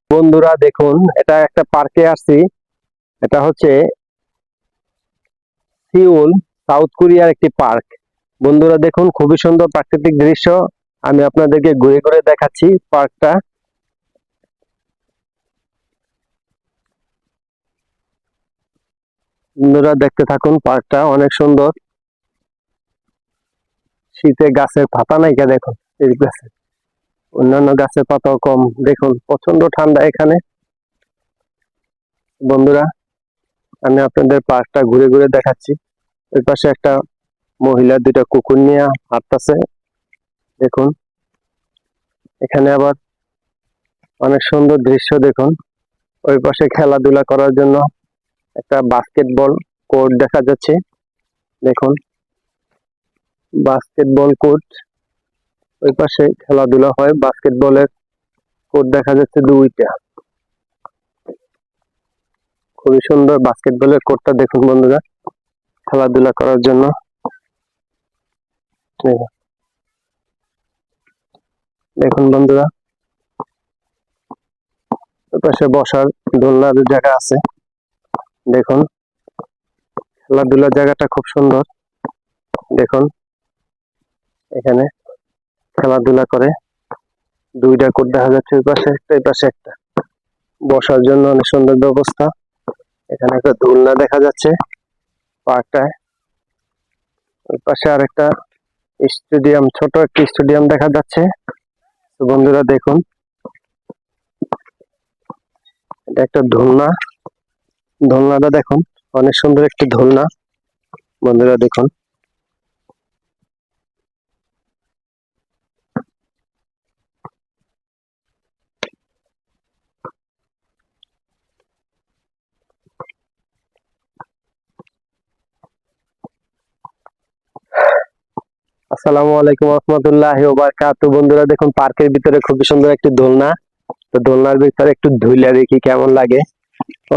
বন্ধুরা দেখুন, এটা একটা পার্কে আসছি। এটা হচ্ছে সিউল, সাউথ কোরিয়ার একটি পার্ক। বন্ধুরা দেখুন, খুবই সুন্দর প্রাকৃতিক দৃশ্য। আমি আপনাদেরকে ঘুরে ঘুরে দেখাচ্ছি পার্কটা। বন্ধুরা দেখতে থাকুন, পার্কটা অনেক সুন্দর। শীতে গাছের পাতা নাইকা দেখুন, এই গাছে অন্যান্য গাছের পাতাও কম। দেখুন প্রচন্ড ঠান্ডা এখানে। বন্ধুরা আমি আপনাদের পার্কটা ঘুরে ঘুরে দেখাচ্ছি। ওই পাশে একটা মহিলা দুইটা কুকুর নিয়ে হাঁটতেছে। দেখুন এখানে আবার অনেক সুন্দর দৃশ্য। দেখুন ওই পাশে খেলাধুলা করার জন্য একটা বাস্কেটবল কোর্ট দেখা যাচ্ছে। দেখুন বাস্কেটবল কোর্ট, ওই পাশে খেলাধুলা হয়। বাস্কেটবলের কোর্ট দেখা যাচ্ছে দুইটা। খুবই সুন্দর বাস্কেটবলের কোর্টটা। দেখুন বন্ধুরা, খেলাধুলা করার জন্য। দেখুন বন্ধুরা, ওই পাশে বসার দোলনার জায়গা আছে। দেখুন খেলাধুলার জায়গাটা খুব সুন্দর। দেখুন এখানে খেলাধুলা করে। দুইটা কোর্ট দেখা যাচ্ছে, ওই পাশে একটা এই পাশে একটা। বসার জন্য অনেক সুন্দর ব্যবস্থা। এখানে একটা দোলনা দেখা যাচ্ছে পার্কটায়। ওই পাশে আরেকটা স্টেডিয়াম, ছোট একটি স্টেডিয়াম দেখা যাচ্ছে। তো বন্ধুরা দেখুন, এটা একটা দোলনা। দোলনাটা দেখুন, অনেক সুন্দর একটি দোলনা। বন্ধুরা দেখুন, আসসালামু আলাইকুম রহমতুল্লাহি ওয়া বারাকাতুহু। বন্ধুরা দেখুন, পার্কের ভিতরে খুবই সুন্দর একটি দোলনা। তো দোলনার ভিতরে একটু ধুইলা দেখি কেমন লাগে।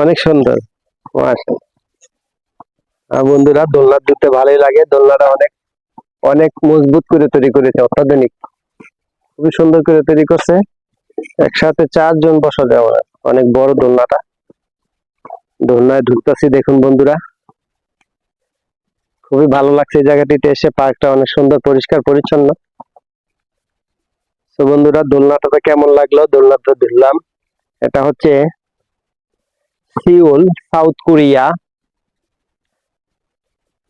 অনেক সুন্দর, মাশাআল্লাহ। বন্ধুরা দোলনা দুলতে ভালোই লাগে। দোলনাটা অনেক অনেক মজবুত করে তৈরি করেছে, অত্যাধুনিক। খুবই সুন্দর করে তৈরি করছে। একসাথে 4 জন বসা যাবে। অনেক বড় দোলনাটা। দোলনায় ঢুকতেছি। দেখুন বন্ধুরা, খুবই ভালো লাগছে এই জায়গাটিতে এসে। পার্কটা অনেক সুন্দর, পরিষ্কার পরিচ্ছন্ন। তো বন্ধুরা দোলনাটা কেমন লাগলো? দোলনাটা ধরলাম। এটা হচ্ছে সিউল, সাউথ কোরিয়া।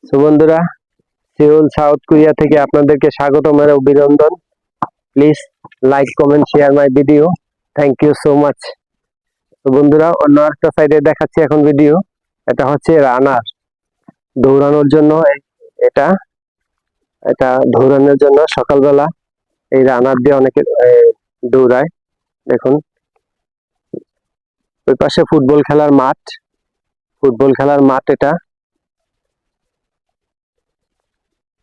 তো বন্ধুরা সিউল, সাউথ কোরিয়া থেকে আপনাদেরকে স্বাগতম আর অভিনন্দন। Please like, comment, share my video. Thank you so much. তো বন্ধুরা অন্য একটা সাইডে দেখাচ্ছি এখন ভিডিও। এটা হচ্ছে রানার, দৌড়ানোর জন্য। এটা এটা দৌড়ানোর জন্য সকালবেলা এই রানার দিয়ে অনেকে দৌড়ায়। দেখুন ওই পাশে ফুটবল খেলার মাঠ। ফুটবল খেলার মাঠ এটা।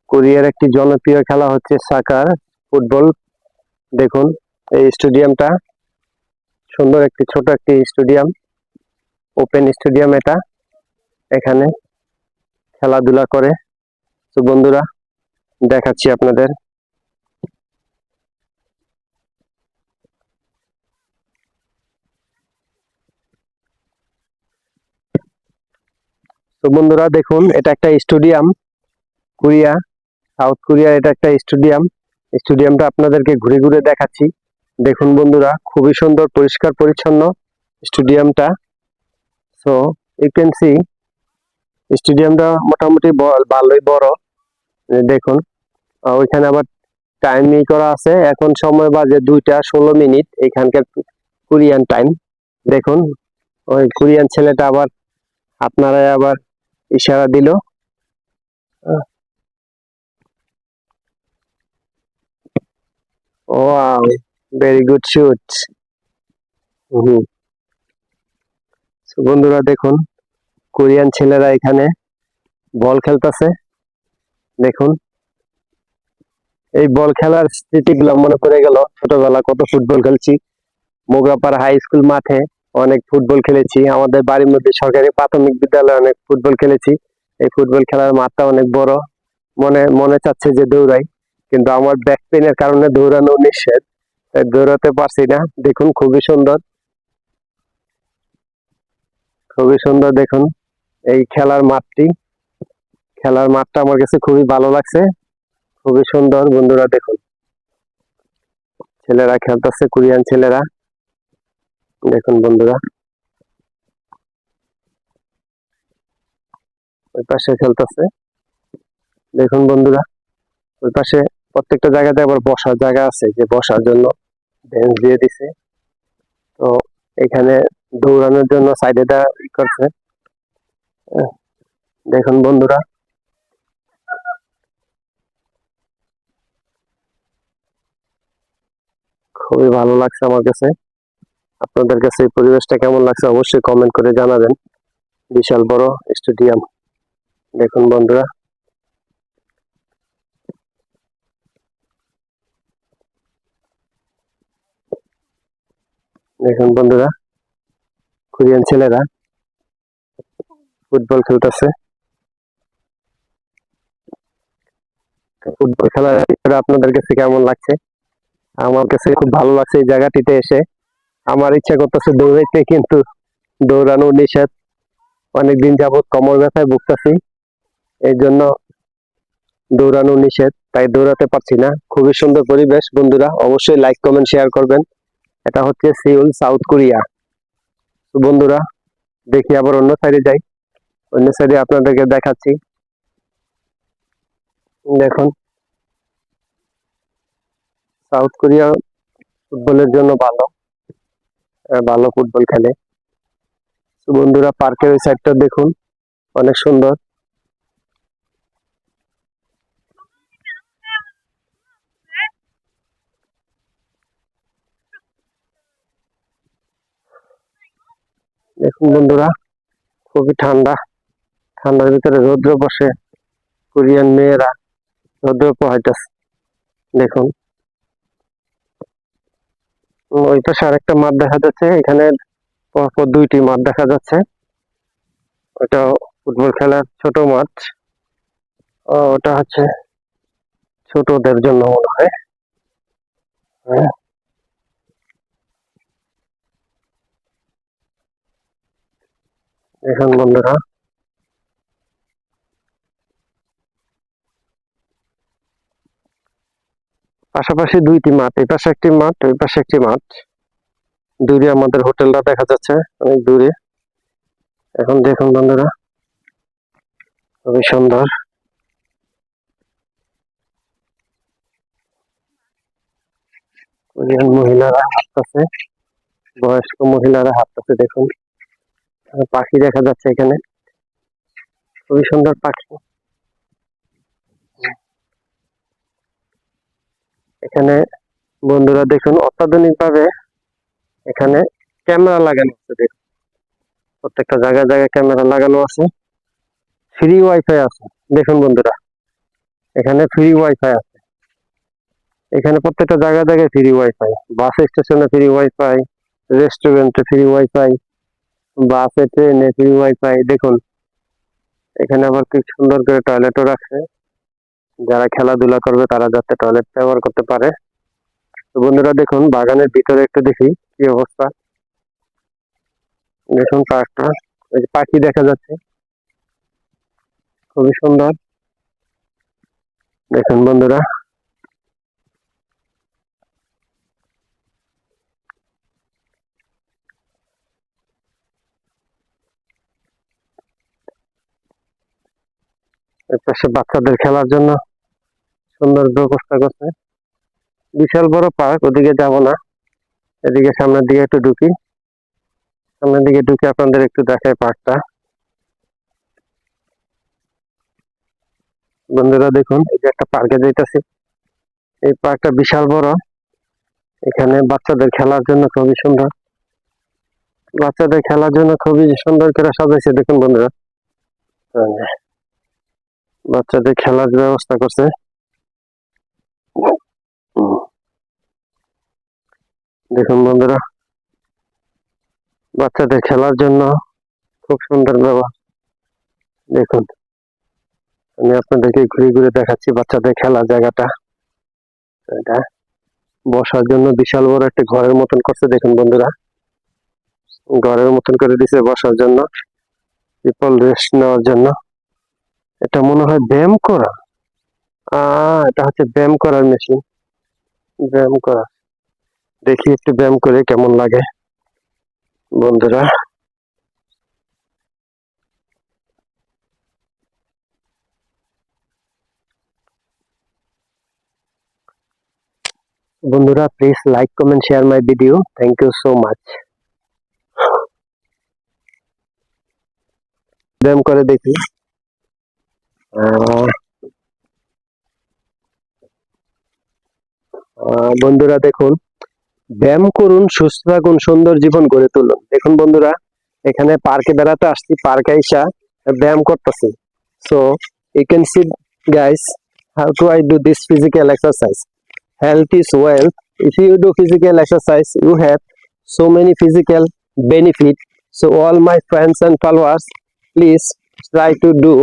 কোরিয়ার একটি জনপ্রিয় খেলা হচ্ছে সাকার, ফুটবল। দেখুন এই স্টেডিয়ামটা সুন্দর, একটি ছোট একটি স্টেডিয়াম, ওপেন স্টেডিয়াম এটা। এখানে খেলাধুলা করে। তো বন্ধুরা দেখাচ্ছি আপনাদের। তো বন্ধুরা দেখুন, এটা একটা স্টেডিয়াম। কোরিয়া, সাউথ কোরিয়ার এটা একটা স্টেডিয়াম। স্টেডিয়ামটা আপনাদেরকে ঘুরে ঘুরে দেখাচ্ছি। দেখুন বন্ধুরা, খুবই সুন্দর, পরিষ্কার পরিচ্ছন্ন স্টেডিয়ামটা। সো ইউ ক্যান সি স্টেডিয়ামটা মোটামুটি ভালোই বড়। দেখুন ওইখানে আবার টাইম করা আছে, এখন সময় বাজে 2টা 16 মিনিট এখানকার কোরিয়ান টাইম। দেখুন ওই কোরিয়ান ছেলেটা আবার আপনারা আবার ইশারা দিল। Wow, very good shoot. বন্ধুরা দেখুন কোরিয়ান ছেলেরা এখানে বল খেলতেছে। দেখুন এই বল খেলার স্মৃতিগুলো মনে পড়ে গেল, ছোটবেলা কত ফুটবল খেলছি। মোগরাপাড়া হাই স্কুল মাঠে অনেক ফুটবল খেলেছি, আমাদের বাড়ির মধ্যে সরকারি প্রাথমিক বিদ্যালয়ে অনেক ফুটবল খেলেছি। এই ফুটবল খেলার মাঠটা অনেক বড়। মনে মনে চাচ্ছে যে দৌড়াই, কিন্তু আমার ব্যাক পেনের কারণে দৌড়ানো নিষেধ, তাই দৌড়াতে পারছি না। দেখুন খুবই সুন্দর, খুবই সুন্দর। দেখুন এই খেলার মাঠটা আমার কাছে খুবই ভালো লাগছে, খুবই সুন্দর। বন্ধুরা দেখুন ছেলেরা খেলতেছে, কোরিয়ান ছেলেরা। দেখুন বন্ধুরা ওই পাশে খেলতেছে। দেখুন বন্ধুরা ওই পাশে প্রত্যেকটা জায়গাতে আবার বসার জায়গা আছে, যে বসার জন্য বেঞ্চ দিয়ে দিছে। তো এখানে দৌড়ানোর জন্য সাইডে করছে। দেখুন বন্ধুরা খুবই ভালো লাগছে আমার কাছে। আপনাদের কাছে এই পরিবেশটা কেমন লাগছে অবশ্যই কমেন্ট করে জানাবেন। বিশাল বড় স্টেডিয়াম। দেখুন বন্ধুরা দেখুন বন্ধুরা কোরিয়ান ছেলেরা ফুটবল খেলতেছে। ফুটবল খেলার আপনাদের কাছে কেমন লাগছে? আমার কাছে খুব ভালো লাগছে এই জায়গাটিতে এসে। আমার ইচ্ছা করতেছে দৌড়াইতে, কিন্তু দৌড়ানো নিষেধ। অনেকদিন যাবৎ কোমর ব্যথায় ভুগতেছি, এই জন্য দৌড়ানো নিষেধ, তাই দৌড়াতে পারছি না। খুবই সুন্দর পরিবেশ। বন্ধুরা অবশ্যই লাইক কমেন্ট শেয়ার করবেন। এটা হচ্ছে সিউল, সাউথ কোরিয়া। তো বন্ধুরা দেখি আবার অন্য সাইডে যাই, অন্য সাইডে আপনাদেরকে দেখাচ্ছি। দেখুন সাউথ কোরিয়া ফুটবলের জন্য ভালো, ভালো ফুটবল খেলে। তো বন্ধুরা পার্কের ওই সাইডটা দেখুন অনেক সুন্দর। দেখুন বন্ধুরা খুবই ঠান্ডা, ঠান্ডার ভিতরে রৌদ্র বসে, কোরিয়ান মেয়েরা রৌদ্র পোহাইতেছে। দেখুন ওই পাশে আরেকটা মাঠ দেখা যাচ্ছে, এখানে পরপর 2টি মাঠ দেখা যাচ্ছে। ওটা ফুটবল খেলার ছোট মাঠ। ওটা হচ্ছে ছোটদের জন্য মনে হয়। হ্যাঁ, দেখুন বন্ধুরা পাশাপাশি 2টি মাঠ, এই পাশে একটি মাঠ, ওই পাশে একটি মাঠ। দূরে আমাদের হোটেলটা দেখা যাচ্ছে অনেক দূরে। এখন দেখুন বন্ধুরা খুবই সুন্দর। কোরিয়ান মহিলারা হাঁটতেছে, বয়স্ক মহিলারা হাঁটতেছে। দেখুন পাখি দেখা যাচ্ছে এখানে, খুবই সুন্দর পাখি। এখানে বন্ধুরা দেখুন অত্যাধুনিক ভাবে এখানে ক্যামেরা লাগানো আছে। দেখুন প্রত্যেকটা জায়গায় জায়গায় ক্যামেরা লাগানো আছে, ফ্রি ওয়াইফাই আছে। দেখুন বন্ধুরা এখানে ফ্রি ওয়াইফাই আছে, এখানে প্রত্যেকটা জায়গায় জায়গায় ফ্রি ওয়াইফাই। বাস স্টেশনে ফ্রি ওয়াইফাই, রেস্টুরেন্টে ফ্রি ওয়াইফাই, বাসে ট্রেনে ফ্রি ওয়াইফাই। দেখুন এখানে আবার কি সুন্দর করে টয়লেটও রাখছে, যারা খেলাধুলা করবে তারা যাতে টয়লেট ব্যবহার করতে পারে। তো বন্ধুরা দেখুন বাগানের ভিতরে একটু দেখি কি অবস্থা। দেখুন পার্কটা, এই যে পাখি দেখা যাচ্ছে খুবই সুন্দর। দেখুন বন্ধুরা এর পাশে বাচ্চাদের খেলার জন্য সুন্দর ব্যবস্থা করছে। বিশাল বড় পার্ক, ওদিকে যাব না, এদিকে সামনের দিকে একটু ঢুকি। সামনের দিকে ঢুকে আপনাদের একটু দেখাই পার্কটা। বন্ধুরা দেখুন, এই যে একটা পার্কে যাইতেছি। এই পার্কটা বিশাল বড়। এখানে বাচ্চাদের খেলার জন্য খুবই সুন্দর, বাচ্চাদের খেলার জন্য খুবই সুন্দর করে সাজাইছে। দেখুন বন্ধুরা, বাচ্চাদের খেলার ব্যবস্থা করছে। দেখুন বন্ধুরা, বাচ্চাদের খেলার জন্য খুব সুন্দর ব্যবস্থা। দেখুন, আমি আপনাদেরকে ঘুরে ঘুরে দেখাচ্ছি বাচ্চাদের খেলার জায়গাটা। এটা বসার জন্য বিশাল বড় একটা ঘরের মতন করছে। দেখুন বন্ধুরা, ঘরের মতন করে দিছে বসার জন্য, পিপল রেস্ট নেওয়ার জন্য। এটা মনে হয় ব্যায়াম করা, এটা হচ্ছে ব্যায়াম করার মেশিন। ব্যায়াম করা, দেখি একটু ব্যায়াম করে কেমন লাগে বন্ধুরা। বন্ধুরা, please like, comment, share my video. Thank you so much. ব্যায়াম করে দেখি। বন্ধুরা দেখুন, ব্যায়াম করুন, সুস্থ থাকুন, সুন্দর জীবন গড়ে তুলুন। দেখুন বন্ধুরা, এখানে পার্কে বেড়াতে আসছি, পার্কে আইসা ব্যায়াম করতেছি। So you can see guys, how do I do this physical exercise. Health is wealth. If you do physical exercise, you have so many physical benefit. So all my friends and followers, please try to do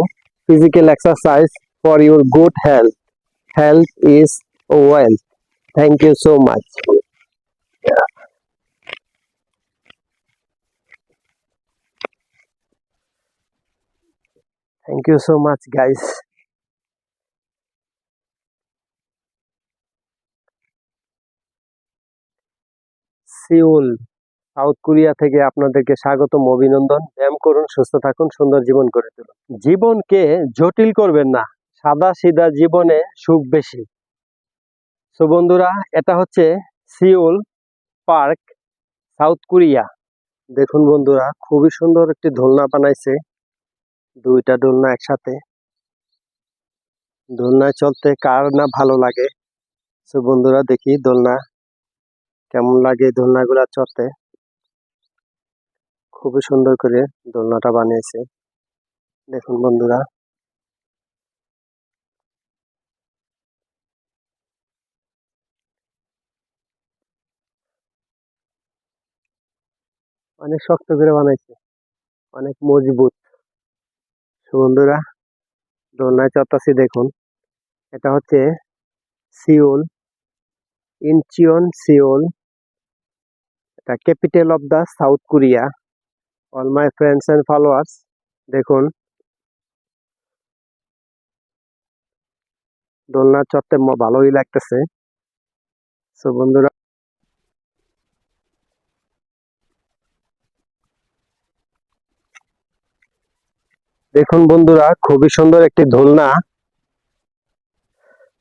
physical exercise for your good health. Health is wealth. Thank you so much. Thank you so much, guys. Seoul, South Korea থেকে আপনাদেরকে স্বাগতম, অভিনন্দন। ব্যায়াম করুন, সুস্থ থাকুন, সুন্দর জীবন গড়ে তুলুন। জীবনকে জটিল করবেন না, সাদা সিধা জীবনে সুখ বেশি। তো বন্ধুরা, এটা হচ্ছে সিউল পার্ক, সাউথ কোরিয়া। দেখুন বন্ধুরা, খুবই সুন্দর একটি দোলনা বানাইছে, দুইটা দোলনা একসাথে। দোলনায় চলতে কার না ভালো লাগে। তো বন্ধুরা দেখি দোলনা কেমন লাগে, দোলনাগুলা চড়তে। খুবই সুন্দর করে দোলনাটা বানিয়েছে। দেখুন বন্ধুরা, অনেক শক্ত করে বানাইছে, অনেক মজবুত। বন্ধুরা, দোলনায় চড়তেছি দেখুন। এটা হচ্ছে সিউল, ইনচিয়ন সিউল, এটা capital of the South Korea. All my friends and followers, দেখুন দোলনা চড়তে ভালোই লাগতেছে। সো বন্ধুরা, দেখুন বন্ধুরা, খুবই সুন্দর একটি দোলনা।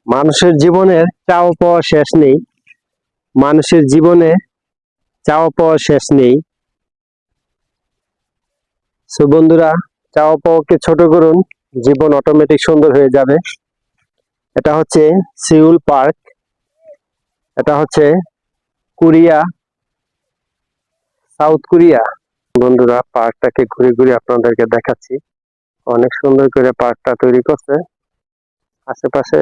মানুষের জীবনের চাওয়া পাওয়া শেষ নেই, মানুষের জীবনে চাওয়া পাওয়া শেষ নেই। সো বন্ধুরা, চাওয়া পাওয়াকে ছোট করুন, জীবন অটোমেটিক সুন্দর হয়ে যাবে। এটা হচ্ছে সিউল পার্ক, এটা হচ্ছে কোরিয়া, সাউথ কোরিয়া। বন্ধুরা, পার্কটাকে ঘুরে ঘুরে আপনাদেরকে দেখাচ্ছি। অনেক সুন্দর করে পার্কটা তৈরি করছে। আশেপাশে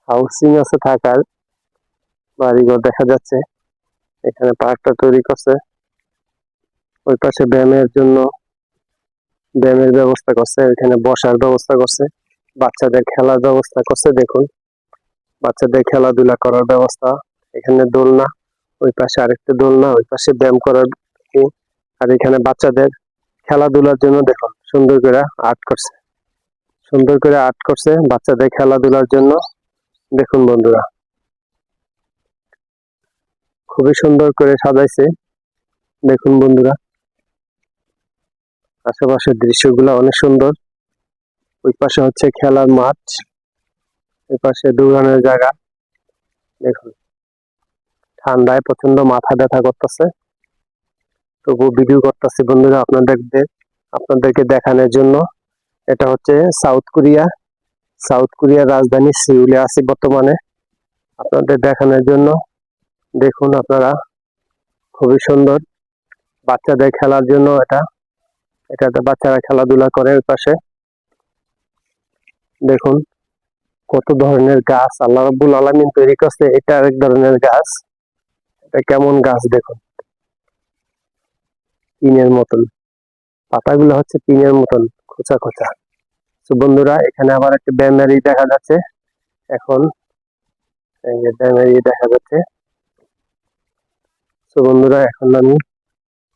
হাউসিং আছে, থাকার বাড়িঘর দেখা যাচ্ছে। এখানে পার্কটা তৈরি করছে। ওই পাশে ব্যায়ামের জন্য ব্যায়ামের ব্যবস্থা করছে, এখানে বসার ব্যবস্থা করছে, বাচ্চাদের খেলার ব্যবস্থা করছে। দেখুন, বাচ্চাদের খেলাধুলা করার ব্যবস্থা। এখানে দোলনা, ওই পাশে আরেকটা দোলনা, ওই পাশে ব্যায়াম করার আর এখানে বাচ্চাদের খেলাধুলার জন্য দেখুন সুন্দর করে আর্ট করছে, সুন্দর করে আর্ট করছে বাচ্চাদের খেলাধুলার জন্য। দেখুন বন্ধুরা, খুবই সুন্দর করে সাজাইছে। দেখুন বন্ধুরা, আশেপাশের দৃশ্যগুলো অনেক সুন্দর। ওই পাশে হচ্ছে খেলার মাঠ, ওই পাশে দৌড়ানোর জায়গা। দেখুন ঠান্ডায় প্রচন্ড মাথা ব্যথা করতেছে, তবু ভিডিও করতেছি বন্ধুরা আপনাদেরকে দেখানোর জন্য। এটা হচ্ছে সাউথ কোরিয়া, সাউথ কোরিয়ার রাজধানী সিউলে আছি বর্তমানে, আপনাদের দেখানোর জন্য। দেখুন আপনারা, খুবই সুন্দর বাচ্চাদের খেলার জন্য এটাতে বাচ্চারা খেলাধুলা করে। ওই পাশে দেখুন কত ধরনের গাছ আল্লাহ রাব্বুল আলামিন তৈরি করছে। এটা আরেক ধরনের গাছ, এটা কেমন গাছ দেখুন, পিনের মতন, পাতাগুলো হচ্ছে পিনের মতন খোঁচা খোঁচা। তো বন্ধুরা এখানে আবার একটা ব্যানারি দেখা যাচ্ছে, এখন এই যে ব্যানারি দেখা যাচ্ছে। তো বন্ধুরা এখন আমি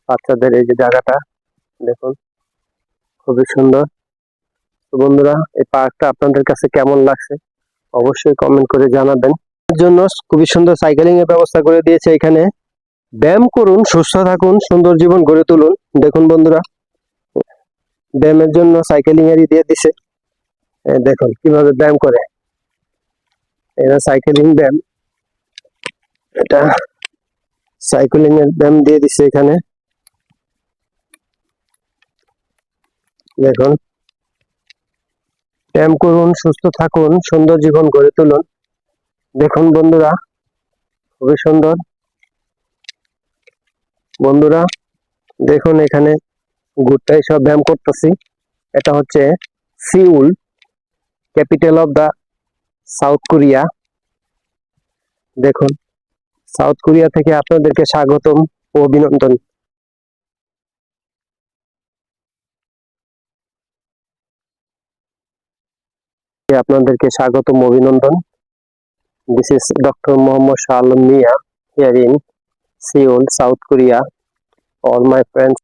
বাচ্চাদের এই যে জায়গাটা দেখুন, খুবই সুন্দর। তো বন্ধুরা এই পার্কটা আপনাদের কাছে কেমন লাগছে অবশ্যই কমেন্ট করে জানাবেন। এর জন্য খুবই সুন্দর সাইকেলিং এর ব্যবস্থা করে দিয়েছে এখানে। ব্যায়াম করুন, সুস্থ থাকুন, সুন্দর জীবন গড়ে তুলুন। দেখুন বন্ধুরা ব্যায়ামের জন্য সাইকেলিং এরই দিয়ে দিছে, দেখুন কিভাবে ব্যায়াম করে। এটা সাইকেলিং ব্যায়াম, এটা সাইকেলিং এর ব্যায়াম দিয়ে দিছে এখানে। দেখুন ব্যায়াম করুন, সুস্থ থাকুন, সুন্দর জীবন গড়ে তুলুন। দেখুন বন্ধুরা খুবই সুন্দর। বন্ধুরা দেখুন এখানে গোটাই সব ব্যায়াম করতেছি। এটা হচ্ছে Seoul, capital of the South Korea. দেখুন সাউথ কোরিয়া থেকে আপনাদেরকে স্বাগতম ও অভিনন্দন। আপনাদেরকে স্বাগতম অভিনন্দন। This is doctor Mohammad Shah Alam Mia here in Seoul, South Korea. All my friends,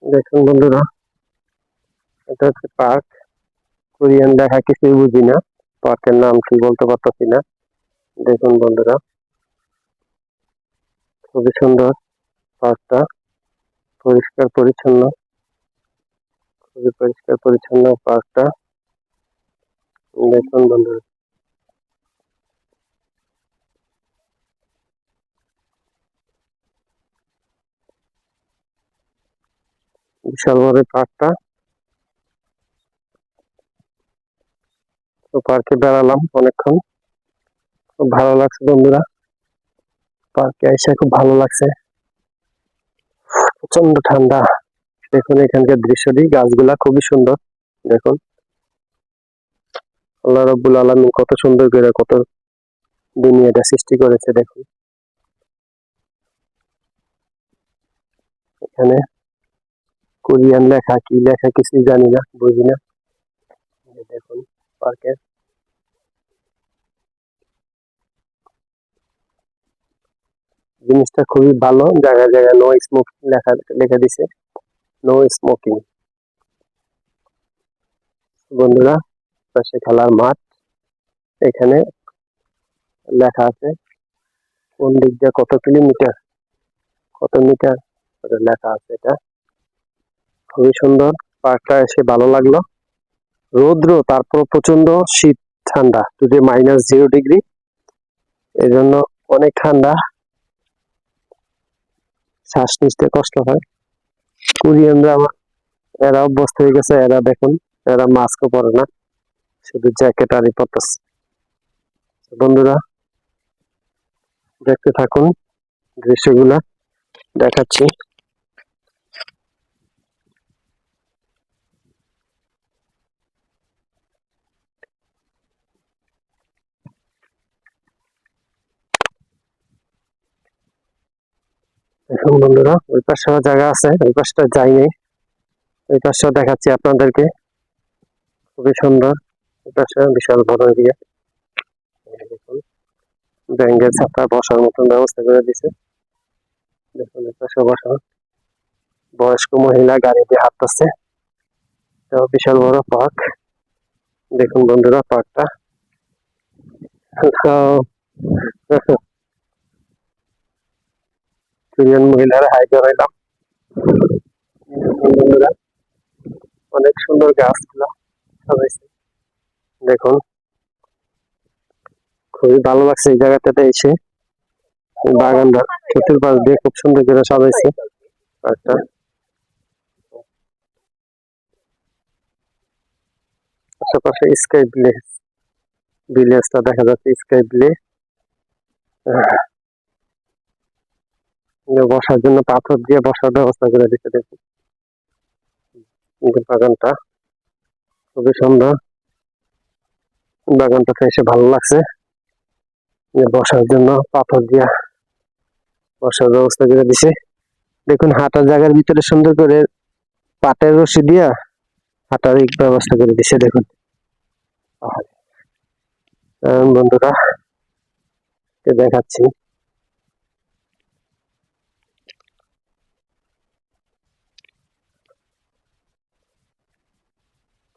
দেখুন বন্ধুরা এটা হচ্ছে পার্ক। কোরিয়ান দেখা কিছুই বুঝি না, পার্কের নাম কি বলতে পারতেছি না। দেখুন বন্ধুরা খুবই সুন্দর পার্কটা, পরিষ্কার পরিচ্ছন্ন, খুবই পরিষ্কার পরিচ্ছন্ন পার্কটা। দেখুন বন্ধুরা বিশাল বড় পার্কটা। তো পার্কে বেড়ালাম অনেকক্ষণ, খুব ভালো লাগছে বন্ধুরা, পার্কে এসে খুব ভালো লাগছে। প্রচন্ড ঠান্ডা। দেখুন এখানকার দৃশ্যটি, গাছগুলা খুবই সুন্দর। দেখুন আল্লাহ রাব্বুল আলামিন কত সুন্দর করে কত দুনিয়াটা সৃষ্টি করেছে। দেখুন এখানে কোরিয়ান লেখা, কি লেখা কিছুই জানি না, বুঝি না। দেখুন পার্কের জিনিসটা খুবই ভালো, জায়গায় জায়গায় নো স্মোকিং লেখা লেখা দিছে, নো স্মোকিং। বন্ধুরা পাশে খেলার মাঠ, এখানে লেখা আছে কোন দিক দিয়ে কত কিলোমিটার, কত মিটার লেখা আছে। এটা খুবই সুন্দর, পার্কটা এসে ভালো লাগলো। রৌদ্র, তারপর প্রচন্ড শীত, ঠান্ডা, টুডে -0 ডিগ্রি, এই জন্য অনেক ঠান্ডা, শ্বাস নিতে কষ্ট হয়। কোরিয়ানরা এরা অভ্যস্ত হয়ে গেছে, এরা দেখুন এরা মাস্কও পরে না, শুধু জ্যাকেট আরই পরতেছে। বন্ধুরা দেখতে থাকুন দৃশ্যগুলা দেখাচ্ছি। দেখুন বন্ধুরা ওই পাশেও জায়গা আছে, ওই পাশটা যাইনি, ওই পাশেও দেখাচ্ছি আপনাদেরকে, খুবই সুন্দর। ওই পাশে বিশাল বড় এরিয়া। দেখুন ব্যাঙ্গের ছাতা বসার মতন ব্যবস্থা করে দিছে। দেখুন ওই পাশে বসা, বয়স্ক মহিলা গাড়ি দিয়ে হাঁটতেছে। বিশাল বড় পার্ক। দেখুন বন্ধুরা পার্কটা কোরিয়ান মহিলারা হাই জড়াইলাম। বন্ধুরা অনেক সুন্দর গাছগুলো সাজাইছে, দেখুন খুবই ভালো লাগছে এই জায়গাটাতে এসে। বাগানটা চতুর্পাশ দিয়ে খুব সুন্দর করে সাজাইছে। একটা আশেপাশে স্কাই ভিলেজটা দেখা যাচ্ছে, স্কাই ভিলেজ। বসার জন্য পাথর দিয়ে বসার ব্যবস্থা করে দিতে, দেখুন বাগানটা খুবই সুন্দর। বাগানটাতে এসে ভালো লাগছে, বসার জন্য পাথর দিয়া বসার ব্যবস্থা করে দিছে। দেখুন হাঁটার জায়গার ভিতরে সুন্দর করে পাটের রশি দিয়া হাঁটার ব্যবস্থা করে দিছে, দেখুন। বন্ধুরা দেখাচ্ছি,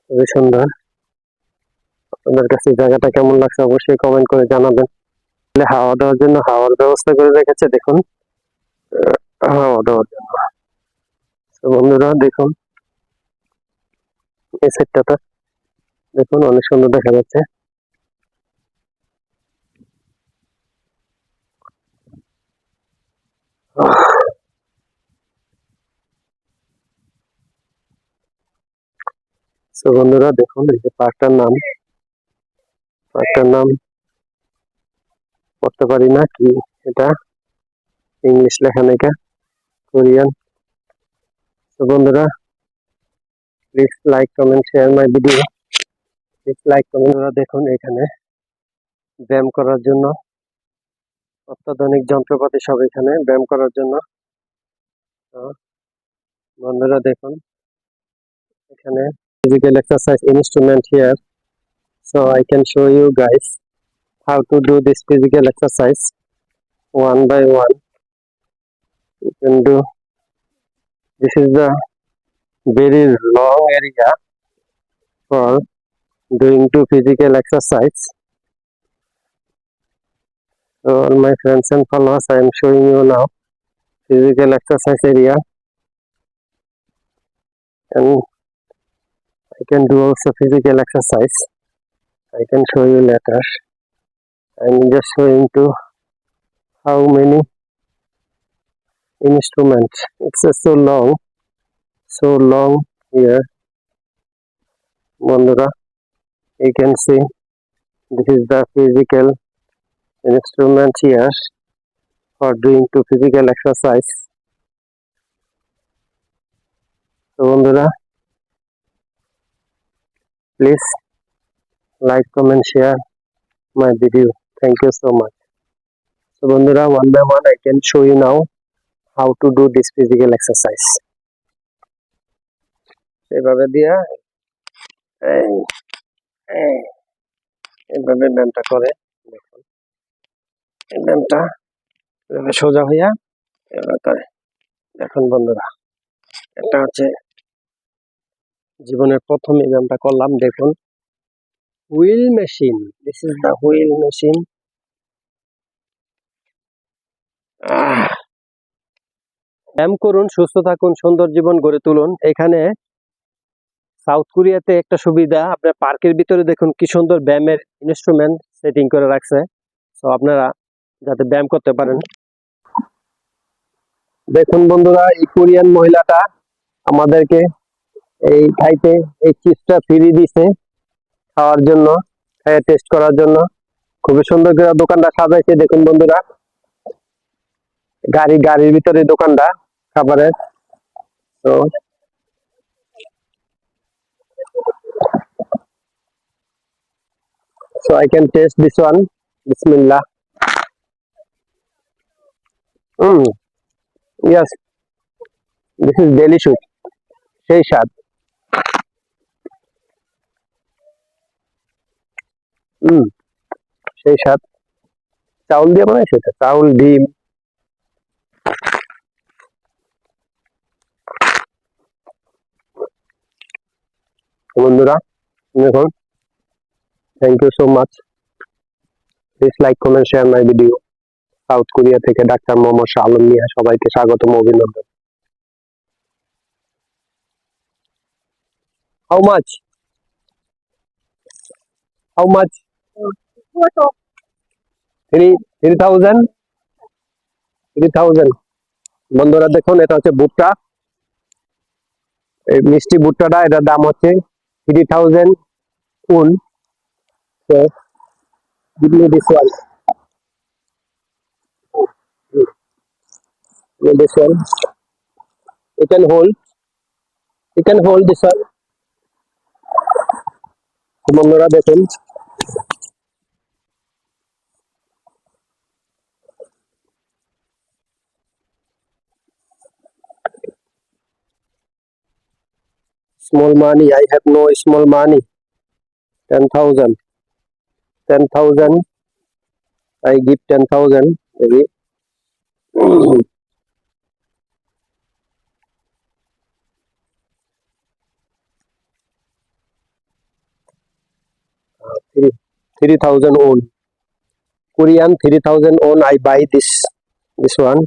খুবই সুন্দর। আপনাদের কাছে জায়গাটা কেমন লাগছে অবশ্যই কমেন্ট করে জানাবেন। হাওয়া দেওয়ার জন্য হাওয়ার ব্যবস্থা করে রেখেছে, দেখুন হাওয়া দেওয়ার জন্য। তো বন্ধুরা দেখুন এই সাইডটাতে দেখুন অনেক সুন্দর দেখা যাচ্ছে। তো বন্ধুরা দেখুন এই যে পার্কটার নাম পড়তে পারি না, কি এটা ইংলিশ লেখা নাকি কোরিয়ান। তো বন্ধুরা please like comment share my video, please like comment. দেখুন এখানে ব্যায়াম করার জন্য অত্যাধুনিক যন্ত্রপাতি সব এখানে ব্যায়াম করার জন্য। তো বন্ধুরা দেখুন এখানে physical exercise instrument here, so I can show you guys how to do this physical exercise one by one. You can do. This is the very long area for doing to physical exercise. So all my friends and followers, I am showing you now physical exercise area, and I can do also physical exercise. I can show you later. I'm just showing to how many instruments. It's so long here. Bondura, you can see this is the physical instrument here for doing to physical exercise. So Bondura, please like, comment, share my video. Thank you so much. So Bondura, one by one I can show you now how to do this physical exercise. এভাবে দিয়া এইভাবে ব্যায়ামটা করে, দেখুন এই ব্যায়ামটা সোজা হইয়া এভাবে করে। দেখুন বন্ধুরা এটা হচ্ছে জীবনের প্রথম এই ব্যায়ামটা করলাম। দেখুন wheel machine, this is the wheel machine. ব্যায়াম করুন, সুস্থ থাকুন, সুন্দর জীবন গড়ে তুলুন। এখানে সাউথ কোরিয়াতে একটা সুবিধা, আপনার পার্কের ভিতরে দেখুন কি সুন্দর ব্যায়ামের ইনস্ট্রুমেন্ট সেটিং করে রাখছে, তো আপনারা যাতে ব্যায়াম করতে পারেন। দেখুন বন্ধুরা এই কোরিয়ান মহিলাটা আমাদেরকে এই খাইতে এই চিপসটা ফ্রি দিছে খাওয়ার জন্য, খাইয়ে টেস্ট করার জন্য। খুবই সুন্দর করে দোকানটা সাজাইছে, দেখুন বন্ধুরা গাড়ির ভিতরে দোকানটা খাবারের। তো I can taste this one. Bismillah. Yes, this is delicious. সেই স্বাদ। সেই স্বাদ। চাউল দিয়ে বানাইছে এটা, চাউল ডিম। বন্ধুরা দেখুন, thank you so much. Please like, comment, share my video. South Korea থেকে ডাক্তার মোহাম্মদ শাহ আলম মিয়া, সবাইকে স্বাগতম, অভিনন্দন। How much? How much? 3000? 3000। বন্ধুরা দেখুন, এটা হচ্ছে ভুট্টা, এই মিষ্টি ভুট্টাটা, এটার দাম হচ্ছে 3000 উন। So give me this one. This one. You can hold. You can hold this one. তো বন্ধুরা দেখুন, small money. I have no small money. 10,000. 10,000. I give 10,000. Maybe. 3,000 won. Korean 3,000 won. I buy this one.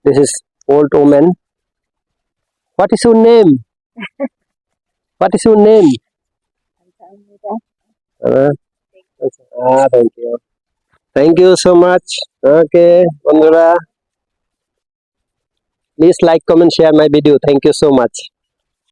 This is old woman. What is your name? What is your name? Thank you. Thank you so much. Okay, বন্ধুরা, please like, comment, share my video. Thank you so much.